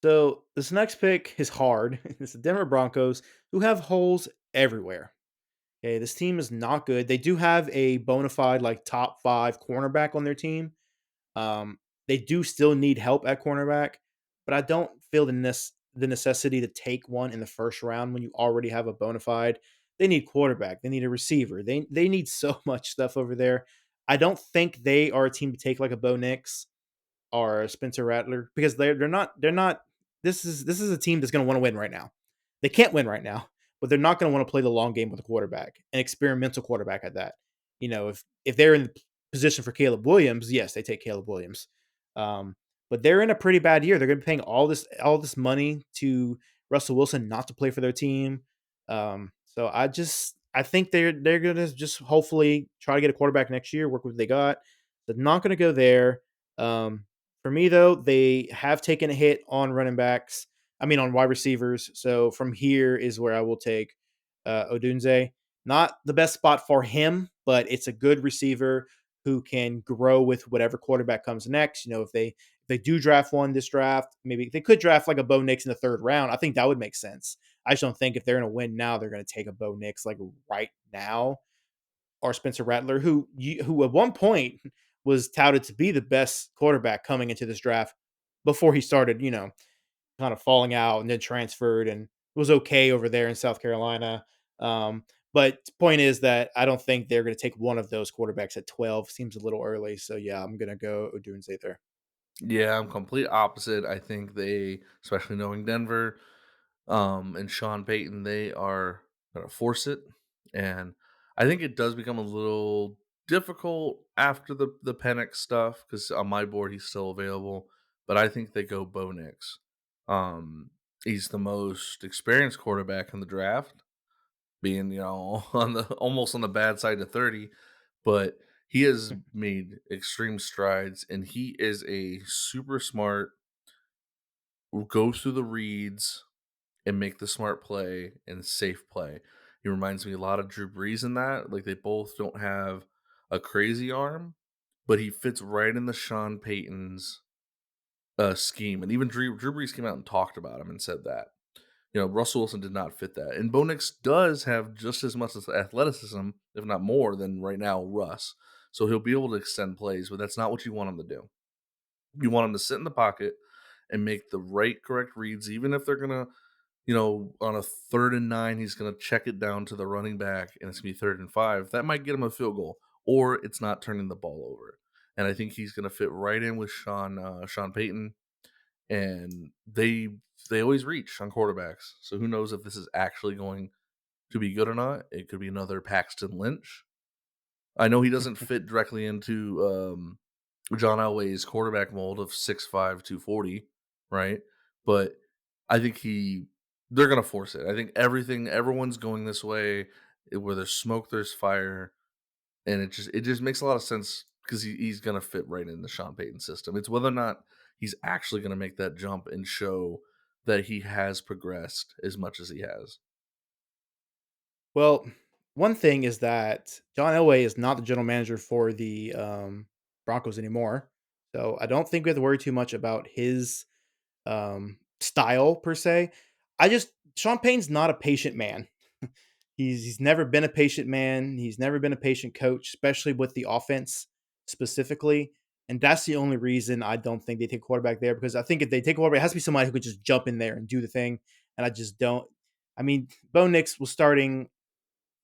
So this next pick is hard. It's the Denver Broncos, who have holes everywhere. Okay, this team is not good. They do have a bona fide like top 5 cornerback on their team. Um, they do still need help at cornerback, but I don't feel the necessity to take one in the first round when you already have a bona fide. They need quarterback. They need a receiver. They need so much stuff over there. I don't think they are a team to take like a Bo Nix or Spencer Rattler because they're not this is a team that's going to want to win right now. They can't win right now, but they're not going to want to play the long game with a quarterback, an experimental quarterback at that. If they're in position for Caleb Williams, yes, they take Caleb Williams. Um, but they're in a pretty bad year. They're going to be paying all this money to Russell Wilson not to play for their team. So I think they're going to just hopefully try to get a quarterback next year. Work with what they got. They're not going to go there. Um, for me though, they have taken a hit on running backs. I mean, on wide receivers. So from here is where I will take Odunze. Not the best spot for him, but it's a good receiver who can grow with whatever quarterback comes next. If they do draft one this draft, maybe they could draft like a Bo Nix in the third round. I think that would make sense. I just don't think if they're going to win now, they're going to take a Bo Nix like right now or Spencer Rattler, who at one point was touted to be the best quarterback coming into this draft before he started, kind of falling out and then transferred and was okay over there in South Carolina. But point is that I don't think they're going to take one of those quarterbacks at 12. Seems a little early. So yeah, I'm going to go Odunze there. Yeah, I'm complete opposite. I think they, especially knowing Denver, and Sean Payton, they are gonna force it. And I think it does become a little difficult after the Penix stuff because on my board he's still available. But I think they go Bo Nix. He's the most experienced quarterback in the draft, being on the almost on the bad side of 30, but he has made extreme strides and he is a super smart, go through the reads and make the smart play and safe play. He reminds me a lot of Drew Brees in that. Like they both don't have a crazy arm, but he fits right in the Sean Payton's scheme. And even Drew Brees came out and talked about him and said that. Russell Wilson did not fit that. And Bo Nix does have just as much as athleticism, if not more, than right now Russ. So he'll be able to extend plays, but that's not what you want him to do. You want him to sit in the pocket and make the right, correct reads, even if they're gonna on a 3rd and 9, he's going to check it down to the running back and it's going to be 3rd and 5. That might get him a field goal, or it's not turning the ball over. And I think he's going to fit right in with Sean Payton. And they always reach on quarterbacks. So who knows if this is actually going to be good or not? It could be another Paxton Lynch. I know he doesn't fit directly into John Elway's quarterback mold of 6'5", 240, right? But I think they're gonna force it. I think everyone's going this way. Where there's smoke, there's fire, and it just makes a lot of sense because he's gonna fit right in the Sean Payton system. It's whether or not he's actually gonna make that jump and show that he has progressed as much as he has. Well, one thing is that John Elway is not the general manager for the Broncos anymore. So I don't think we have to worry too much about his style per se. Sean Payne's not a patient man. He's never been a patient man. He's never been a patient coach, especially with the offense specifically. And that's the only reason I don't think they take quarterback there because I think if they take quarterback, it has to be somebody who could just jump in there and do the thing. And I just don't. I mean, Bo Nix was starting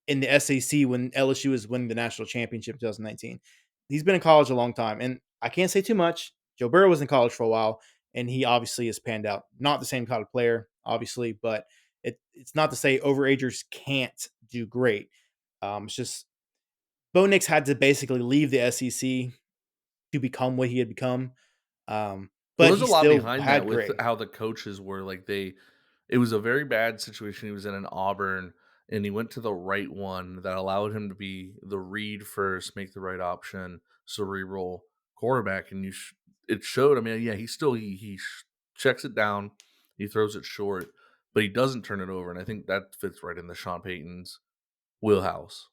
in the SEC when LSU was winning the national championship in 2019. He's been in college a long time, and I can't say too much. Joe Burrow was in college for a while, and he obviously has panned out. Not the same kind of player, obviously, but it's not to say overagers can't do great. It's just Bo Nix had to basically leave the SEC to become what he had become, Well, but there's he a lot still behind that had with grit. how the coaches were. Like it was a very bad situation. He was in an Auburn, and he went to the right one that allowed him to be the read first, make the right option, cerebral quarterback. And it showed. I mean, yeah, he checks it down, he throws it short, but he doesn't turn it over. And I think that fits right in the Sean Payton's wheelhouse.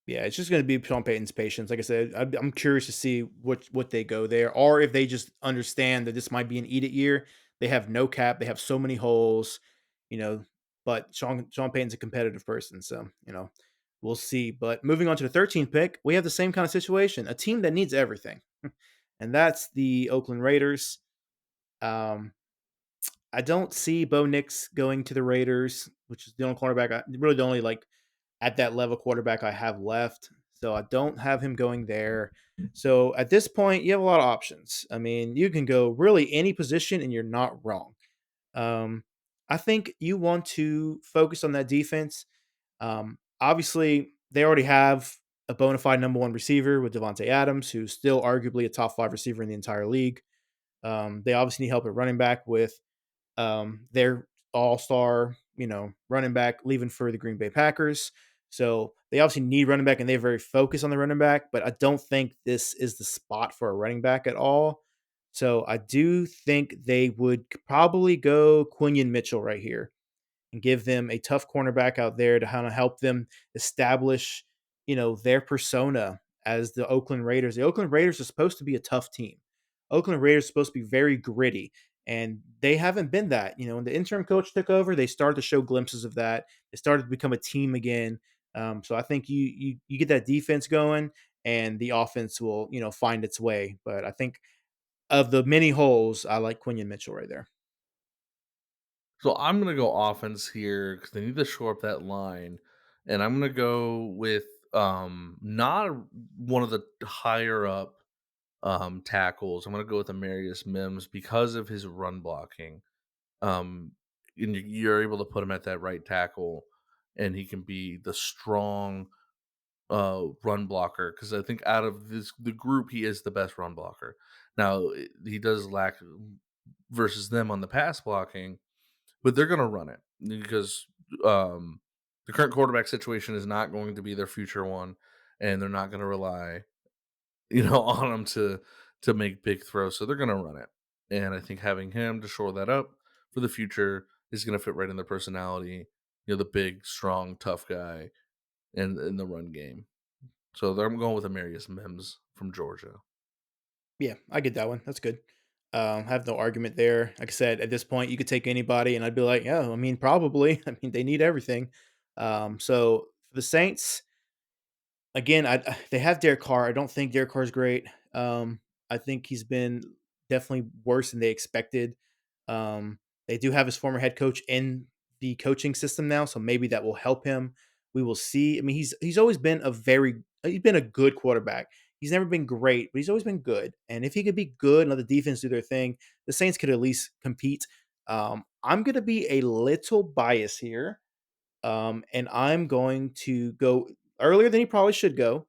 Yeah, it's just going to be Sean Payton's patience. Like I said, I'm curious to see what they go there, or if they just understand that this might be an eat it year. They have no cap. They have so many holes. You know, but Sean Payton's a competitive person, so we'll see. But moving on to the 13th pick, we have the same kind of situation, a team that needs everything, and that's the Oakland Raiders. Um, I don't see Bo Nix going to the Raiders, which is the only cornerback, really the only like at that level quarterback I have left. So I don't have him going there. So at this point, you have a lot of options. I mean, you can go really any position and you're not wrong. Um, I think you want to focus on that defense. Obviously, they already have a bona fide number one receiver with Devontae Adams, who's still arguably a top five receiver in the entire league. They obviously need help at running back with their all-star, running back leaving for the Green Bay Packers. So they obviously need running back and they're very focused on the running back, but I don't think this is the spot for a running back at all. So I do think they would probably go Quinion Mitchell right here and give them a tough cornerback out there to kind of help them establish, their persona as the Oakland Raiders. The Oakland Raiders are supposed to be a tough team. Oakland Raiders are supposed to be very gritty, and they haven't been that. When the interim coach took over, they started to show glimpses of that. They started to become a team again. So I think you get that defense going, and the offense will find its way. But I think of the many holes, I like Quinion Mitchell right there. So I'm gonna go offense here because they need to shore up that line, and I'm gonna go with not one of the higher up tackles. I'm gonna go with Amarius Mims because of his run blocking. Um, and you're able to put him at that right tackle, and he can be the strong run blocker because I think out of the group he is the best run blocker. Now he does lack versus them on the pass blocking, but they're going to run it because um, the current quarterback situation is not going to be their future one, and they're not going to rely, on him to make big throws. So they're going to run it, and I think having him to shore that up for the future is going to fit right in their personality. The big, strong, tough guy in the run game. So I'm going with Amarius Mims from Georgia. Yeah, I get that one. That's good. I have no argument there. Like I said, at this point, you could take anybody, and I'd be like, yeah, I mean, probably. I mean, they need everything. So for the Saints, again, they have Derek Carr. I don't think Derek Carr is great. I think he's been definitely worse than they expected. They do have his former head coach in the coaching system now, so maybe that will help him. We will see. I mean, he's always been he's been a good quarterback. He's never been great, but he's always been good. And if he could be good and let the defense do their thing, the Saints could at least compete. I'm going to be a little biased here, and I'm going to go earlier than he probably should go.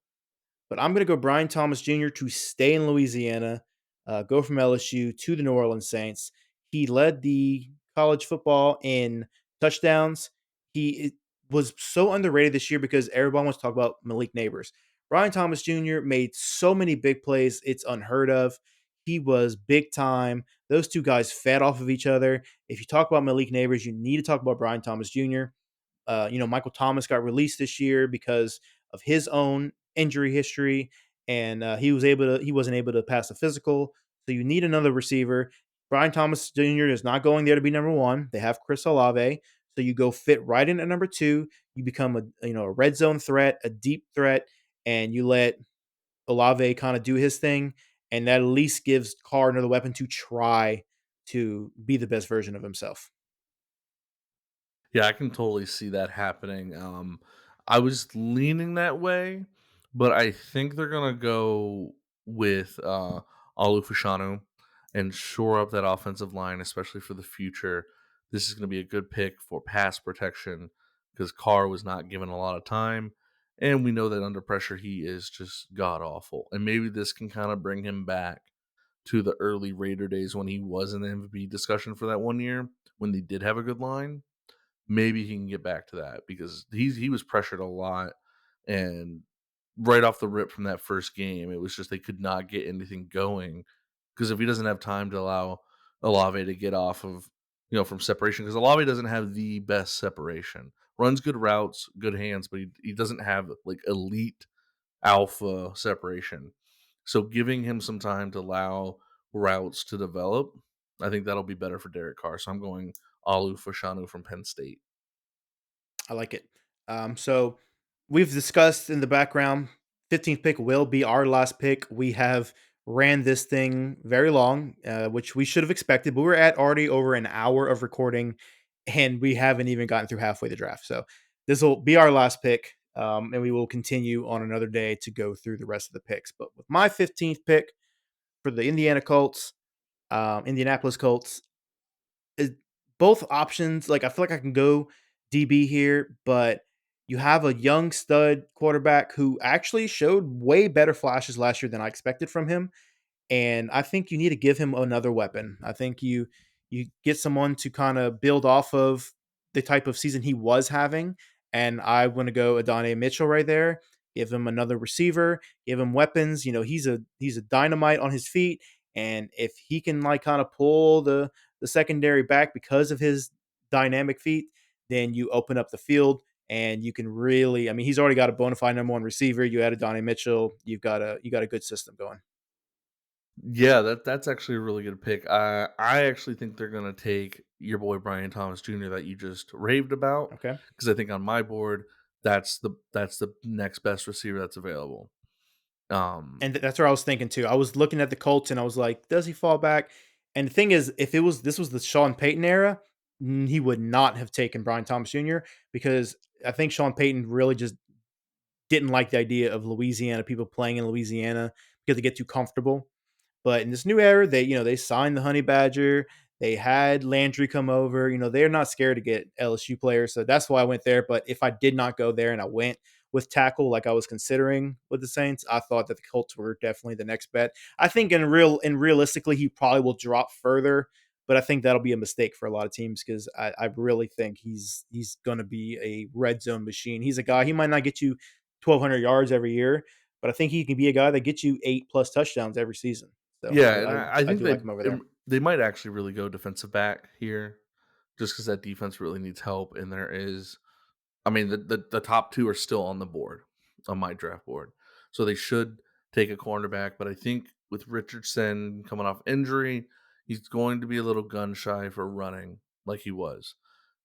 But I'm going to go Brian Thomas Jr. to stay in Louisiana, go from LSU to the New Orleans Saints. He led the college football in touchdowns. Was so underrated this year because everyone wants to talk about Malik Neighbors. Brian Thomas Jr. made so many big plays, it's unheard of. He was big time. Those two guys fed off of each other. If you talk about Malik Neighbors, you need to talk about Brian Thomas Jr. Michael Thomas got released this year because of his own injury history, and he wasn't able to pass the physical. So you need another receiver. Brian Thomas Jr. is not going there to be number one. They have Chris Olave, so you go fit right in at number two. You become a red zone threat, a deep threat, and you let Olave kind of do his thing, and that at least gives Carr another weapon to try to be the best version of himself. Yeah, I can totally see that happening. I was leaning that way, but I think they're gonna go with Alu Fashanu and shore up that offensive line, especially for the future. This is gonna be a good pick for pass protection because Carr was not given a lot of time, and we know that under pressure he is just god awful. And maybe this can kind of bring him back to the early Raider days when he was in the MVP discussion for that one year when they did have a good line. Maybe he can get back to that because he was pressured a lot, and right off the rip from that first game, it was just they could not get anything going because if he doesn't have time to allow Olave to get off of from separation because Olave doesn't have the best separation, runs good routes, good hands, but he doesn't have like elite alpha separation. So giving him some time to allow routes to develop, I think that'll be better for Derek Carr. So I'm going Alu Fashanu from Penn State. I like it. So we've discussed in the background, 15th pick will be our last pick. We have ran this thing very long, which we should have expected, but we're at already over an hour of recording and we haven't even gotten through halfway the draft. So this will be our last pick. And we will continue on another day to go through the rest of the picks. But with my 15th pick for the Indianapolis Colts, is both options, like, I feel like I can go DB here, but you have a young stud quarterback who actually showed way better flashes last year than I expected from him. And I think you need to give him another weapon. I think you get someone to kind of build off of the type of season he was having, and I want to go Adonai Mitchell right there. Give him another receiver, give him weapons. He's a dynamite on his feet, and if he can like kind of pull the secondary back because of his dynamic feet, then you open up the field and you can really. I mean, he's already got a bona fide number one receiver. You add Adonai Mitchell, you got a good system going. Yeah, that's actually a really good pick. I actually think they're gonna take your boy Brian Thomas Jr. that you just raved about Okay. because I think on my board that's the next best receiver that's available. Um, And that's where I was thinking too. I was looking at the Colts and I was like, does he fall back? And the thing is, if it was this was the Sean Payton era, he would not have taken Brian Thomas Jr. because I think Sean Payton really just didn't like the idea of Louisiana, people playing in Louisiana because they get too comfortable. But in this new era, they signed the Honey Badger. They had Landry come over. They're not scared to get LSU players, so that's why I went there. But if I did not go there and I went with tackle, like I was considering with the Saints, I thought that the Colts were definitely the next bet. I think realistically, he probably will drop further, but I think that'll be a mistake for a lot of teams because I really think he's going to be a red zone machine. He's a guy. He might not get you 1,200 yards every year, but I think he can be a guy that gets you 8+ touchdowns every season. So yeah, and I I I think do like him over there. they might actually really go defensive back here, just because that defense really needs help. And there is, I mean, the top two are still on the board on my draft board, so they should take a cornerback. But I think with Richardson coming off injury, he's going to be a little gun shy for running like he was.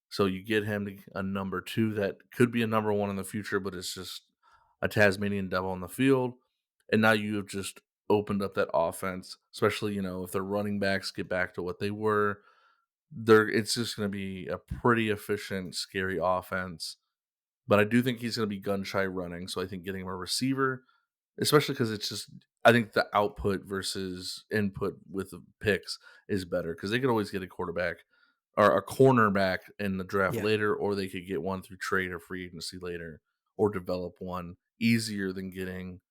So you get him to a number two that could be a number one in the future, but it's just a Tasmanian devil on the field. And now you have just opened up that offense, especially, if their running backs get back to what they were. It's just going to be a pretty efficient, scary offense. But I do think he's going to be gun shy running. So I think getting him a receiver, especially because it's just, I think the output versus input with the picks is better because they could always get a quarterback or a cornerback in the draft Yeah. later, or they could get one through trade or free agency later, or develop one easier than getting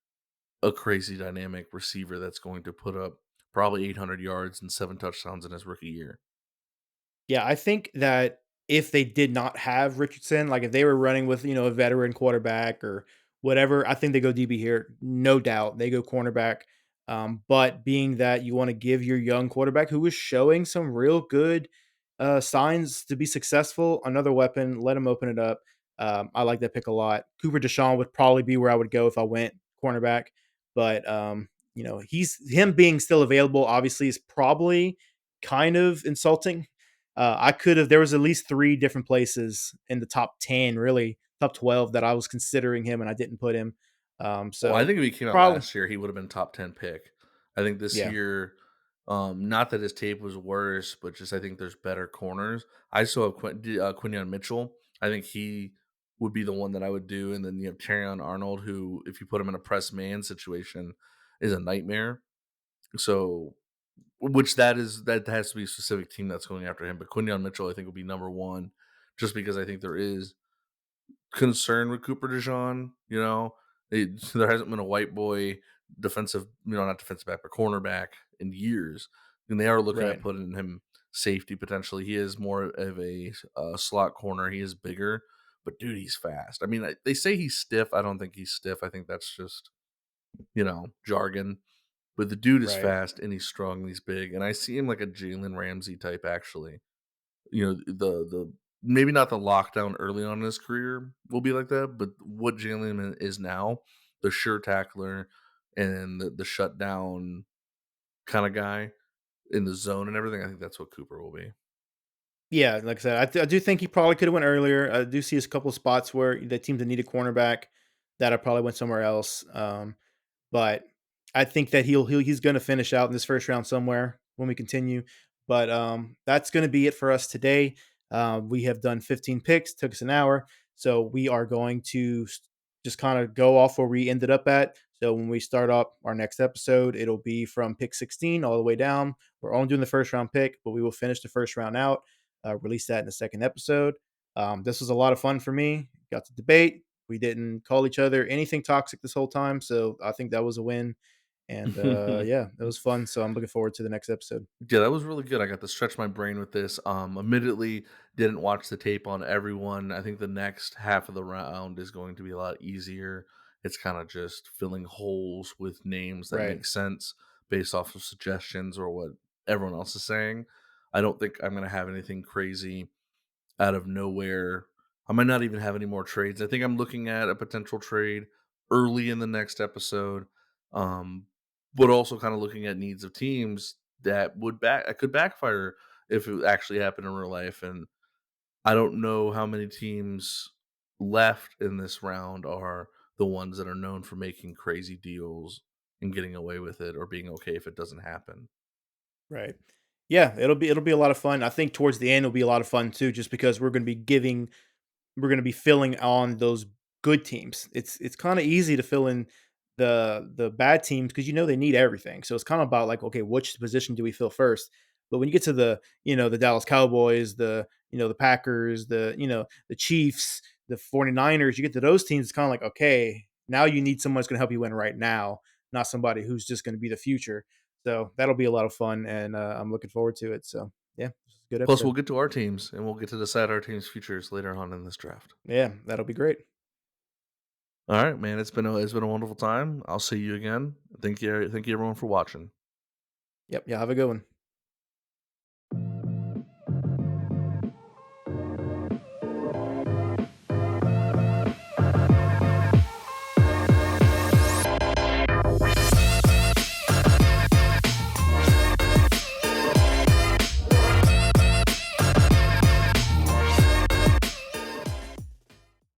a crazy dynamic receiver that's going to put up probably 800 yards and 7 touchdowns in his rookie year. Yeah, I think that if they did not have Richardson, like if they were running with, a veteran quarterback or whatever, I think they go DB here. No doubt. They go cornerback. But being that you want to give your young quarterback who is showing some real good signs to be successful, another weapon, let him open it up. I like that pick a lot. Cooper Deshaun would probably be where I would go if I went cornerback. But he's him being still available obviously is probably kind of insulting. I could have. There was at least three different places in the top 10, really top 12 that I was considering him, and I didn't put him. Well, I So think if he came out probably, last year, he would have been top 10 pick. I think this yeah, year, not that his tape was worse, but just I think there's better corners. I still have Quinion Mitchell. I think he would be the one that I would do. And then you have Terrion Arnold, who, if you put him in a press man situation, is a nightmare. So, which that has to be a specific team that's going after him. But Quinion Mitchell, I think, would be number one, just because I think there is concern with Cooper DeJean. There hasn't been a white boy defensive, not defensive back, but cornerback in years, and they are looking at right. putting him safety potentially. He is more of a slot corner. He is bigger, but dude, he's fast. I mean, they say he's stiff. I don't think he's stiff. I think that's just jargon. But the dude is Right. fast and he's strong and he's big, and I see him like a Jalen Ramsey type actually. The maybe not the lockdown early on in his career will be like that, but what Jalen is now, the sure tackler and the shutdown kind of guy in the zone and everything, I think that's what Cooper will be. Yeah, like I said, I do think he probably could have went earlier. I do see a couple of spots where the teams that need a cornerback that I probably went somewhere else. But I think that he's gonna finish out in this first round somewhere when we continue. But, that's gonna be it for us today. We have done 15 picks, took us an hour, so we are going to just kinda go off where we ended up at. So when we start up our next episode, it'll be from pick 16 all the way down. We're only doing the first round pick, but we will finish the first round out, release that in the second episode. This was a lot of fun for me. Got to debate, we didn't call each other anything toxic this whole time, so I think that was a win. And yeah, it was fun. So I'm looking forward to the next episode. Yeah, that was really good. I got to stretch my brain with this. Admittedly, didn't watch the tape on everyone. I think the next half of the round is going to be a lot easier. It's kind of just filling holes with names that Right, make sense based off of suggestions or what everyone else is saying. I don't think I'm going to have anything crazy out of nowhere. I might not even have any more trades. I think I'm looking at a potential trade early in the next episode, um, but also kind of looking at needs of teams that could backfire if it actually happened in real life. And I don't know how many teams left in this round are the ones that are known for making crazy deals and getting away with it or being okay if it doesn't happen. right. Yeah, it'll be a lot of fun. I think towards the end it'll be a lot of fun too, just because we're going to be filling on those good teams. It's kind of easy to fill in the bad teams because you know they need everything. So it's kind of about like, okay, which position do we fill first? But when you get to the Dallas Cowboys, the Packers, the Chiefs, the 49ers, you get to those teams, it's kind of like, okay, now you need someone who's going to help you win right now, not somebody who's just going to be the future. So that'll be a lot of fun, and I'm looking forward to it. So yeah, this is a good Plus, we'll episode. get to our teams and we'll get to decide our team's futures later on in this draft. Yeah, that'll be great. All right, man. It's been a wonderful time. I'll see you again. Thank you everyone for watching. Yep. Yeah. Have a good one.